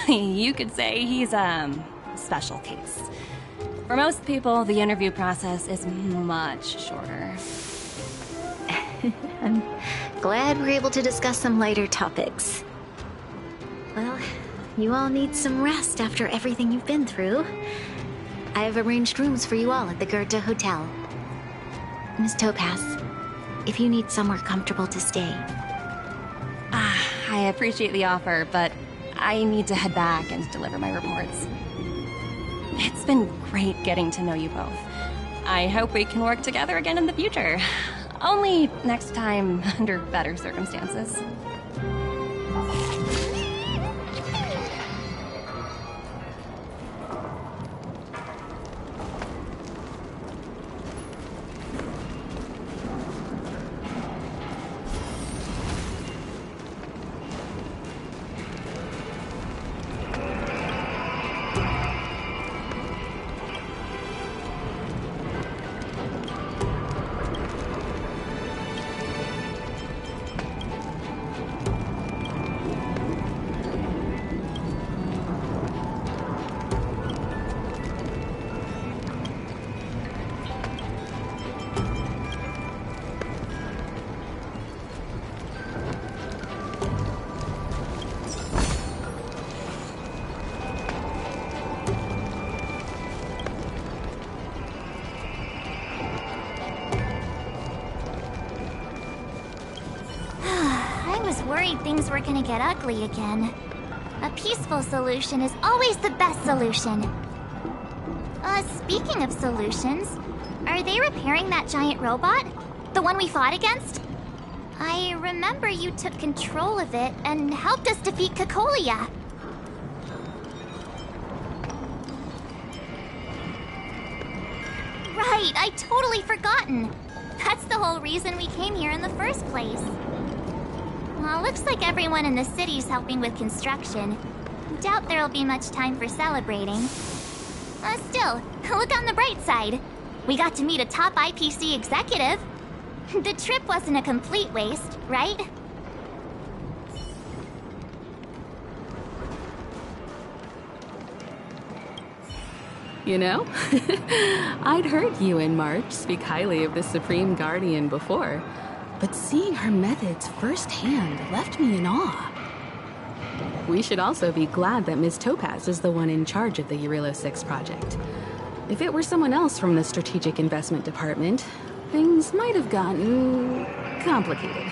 You could say he's a special case. For most people, the interview process is much shorter. I'm glad we're able to discuss some lighter topics. Well, you all need some rest after everything you've been through. I have arranged rooms for you all at the Goethe Hotel. Miss Topaz, if you need somewhere comfortable to stay. I appreciate the offer, but I need to head back and deliver my reports. It's been great getting to know you both. I hope we can work together again in the future. Only next time under better circumstances. Worried things were gonna get ugly again. A peaceful solution is always the best solution. Speaking of solutions, are they repairing that giant robot? The one we fought against? I remember you took control of it and helped us defeat Cocolia. Right, I totally forgotten. That's the whole reason we came here in the first place. Well, looks like everyone in the city's helping with construction. Doubt there'll be much time for celebrating. Still, look on the bright side. We got to meet a top IPC executive. The trip wasn't a complete waste, right? You know, I'd heard you and March speak highly of the Supreme Guardian before, but seeing her methods firsthand left me in awe. We should also be glad that Ms. Topaz is the one in charge of the Eurilo 6 project. If it were someone else from the Strategic Investment Department, things might have gotten complicated.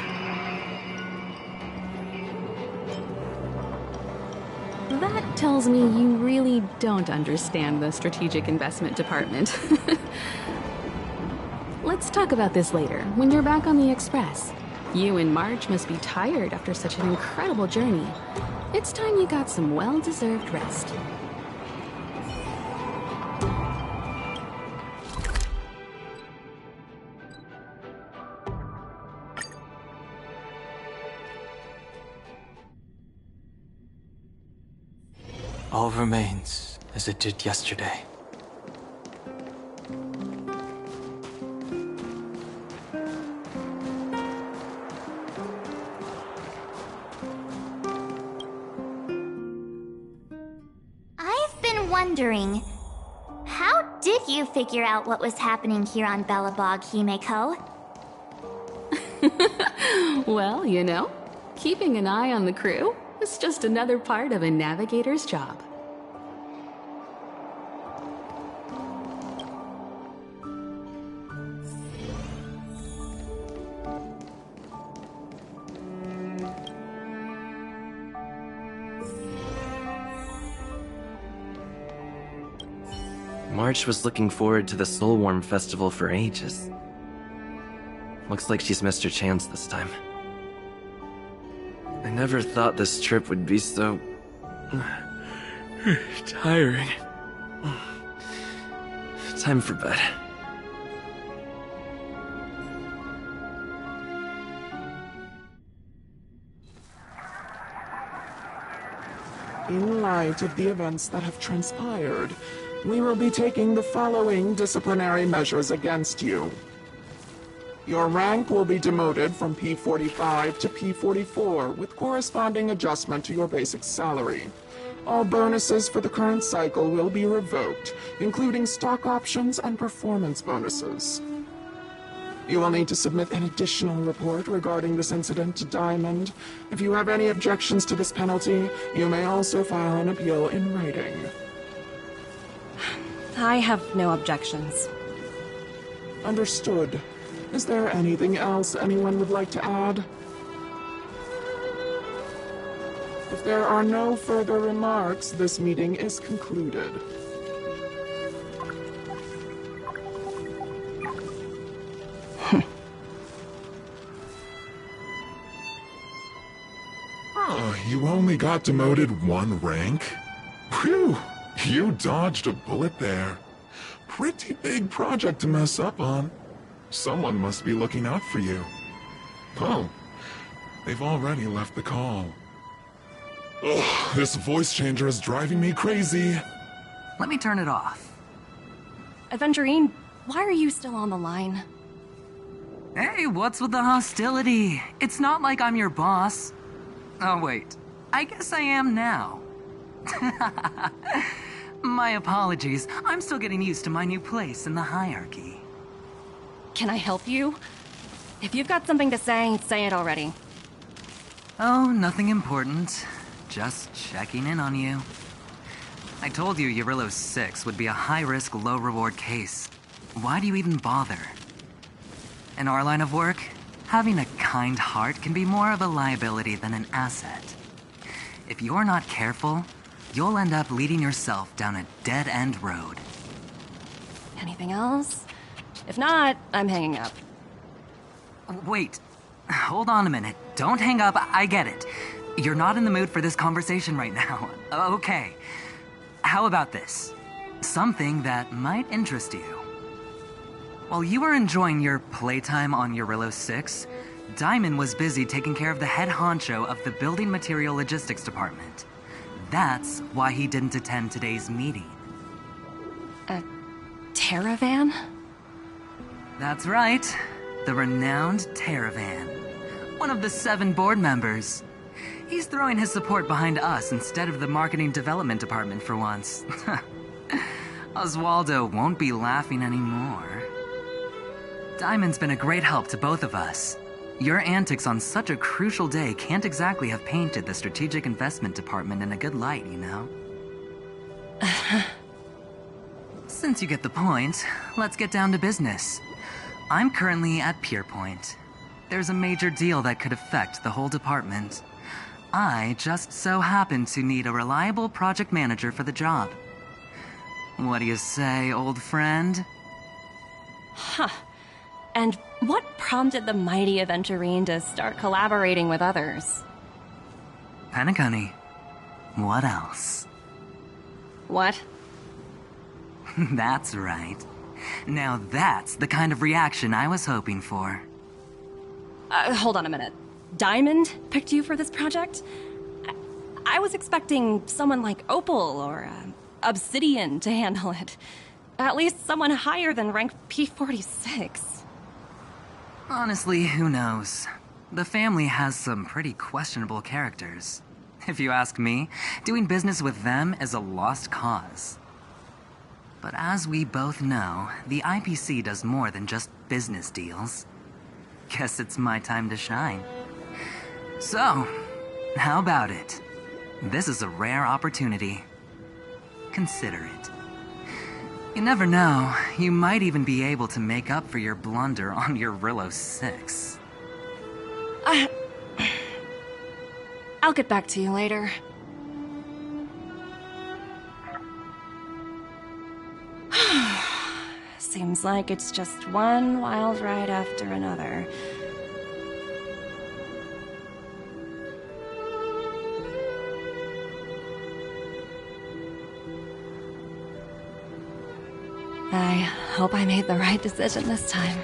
That tells me you really don't understand the Strategic Investment Department. Let's talk about this later, when you're back on the Express. You and March must be tired after such an incredible journey. It's time you got some well-deserved rest. All remains as it did yesterday. Wondering, how did you figure out what was happening here on Belobog, Himeko? Well, you know, keeping an eye on the crew is just another part of a navigator's job. March was looking forward to the Soulwarm Festival for ages. Looks like she's missed her chance this time. I never thought this trip would be so... tiring. Time for bed. In light of the events that have transpired, we will be taking the following disciplinary measures against you. Your rank will be demoted from P45 to P44 with corresponding adjustment to your basic salary. All bonuses for the current cycle will be revoked, including stock options and performance bonuses. You will need to submit an additional report regarding this incident to Diamond. If you have any objections to this penalty, you may also file an appeal in writing. I have no objections. Understood. Is there anything else anyone would like to add? If there are no further remarks, this meeting is concluded. Oh, you only got demoted 1 rank? Phew, you dodged a bullet there. Pretty big project to mess up on. Someone must be looking out for you. Oh, they've already left the call. Ugh, this voice changer is driving me crazy. Let me turn it off. Aventurine, why are you still on the line? Hey, what's with the hostility? It's not like I'm your boss. Oh, wait. I guess I am now. My apologies. I'm still getting used to my new place in the hierarchy. Can I help you? If you've got something to say it already. Oh, nothing important. Just checking in on you. I told you Eurylos 6 would be a high-risk, low-reward case. Why do you even bother? In our line of work, having a kind heart can be more of a liability than an asset. If you're not careful, you'll end up leading yourself down a dead-end road. Anything else? If not, I'm hanging up. Wait. Hold on a minute. Don't hang up. I get it. You're not in the mood for this conversation right now. Okay. How about this? Something that might interest you. While you were enjoying your playtime on Eurylos 6, Diamond was busy taking care of the head honcho of the Building Material Logistics Department. That's why he didn't attend today's meeting. A Terravan? That's right. The renowned Terravan. One of the 7 board members. He's throwing his support behind us instead of the Marketing Development Department for once. Oswaldo won't be laughing anymore. Diamond's been a great help to both of us. Your antics on such a crucial day can't exactly have painted the Strategic Investment Department in a good light, you know? Since you get the point, let's get down to business. I'm currently at Pierpoint. There's a major deal that could affect the whole department. I just so happen to need a reliable project manager for the job. What do you say, old friend? Huh. And what prompted the mighty Aventurine to start collaborating with others? Penacony. What else? What? That's right. Now that's the kind of reaction I was hoping for. Hold on a minute. Diamond picked you for this project? I was expecting someone like Opal or Obsidian to handle it. At least someone higher than rank P46. Honestly, who knows? The family has some pretty questionable characters. If you ask me, doing business with them is a lost cause. But as we both know, the IPC does more than just business deals. Guess it's my time to shine. So, how about it? This is a rare opportunity. Consider it. You never know, you might even be able to make up for your blunder on Eurylos 6. I'll get back to you later. Seems like it's just one wild ride after another. I hope I made the right decision this time.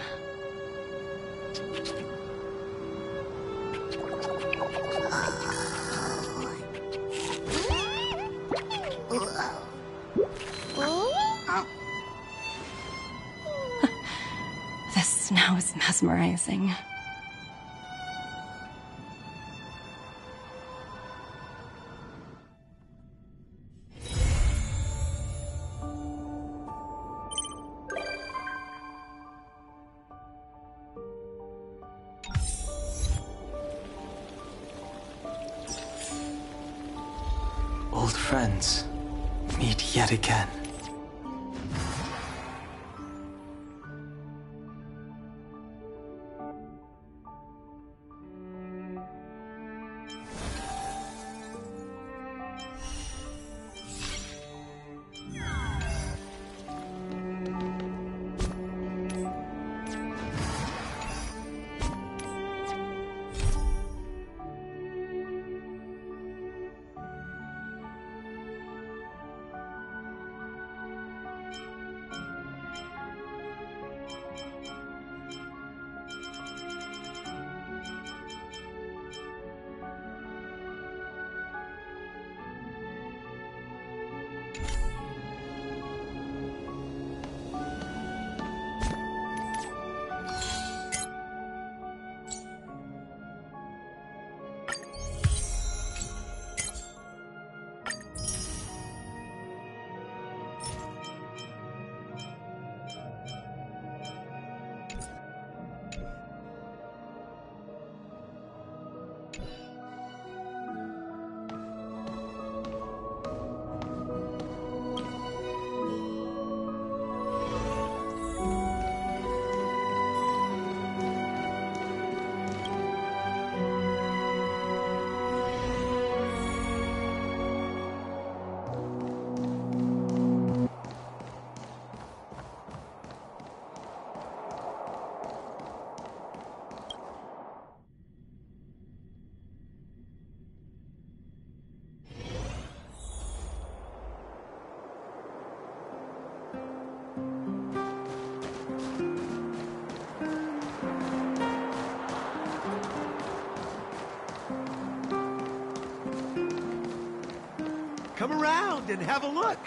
This snow is mesmerizing. Old friends, meet yet again. Come around and have a look.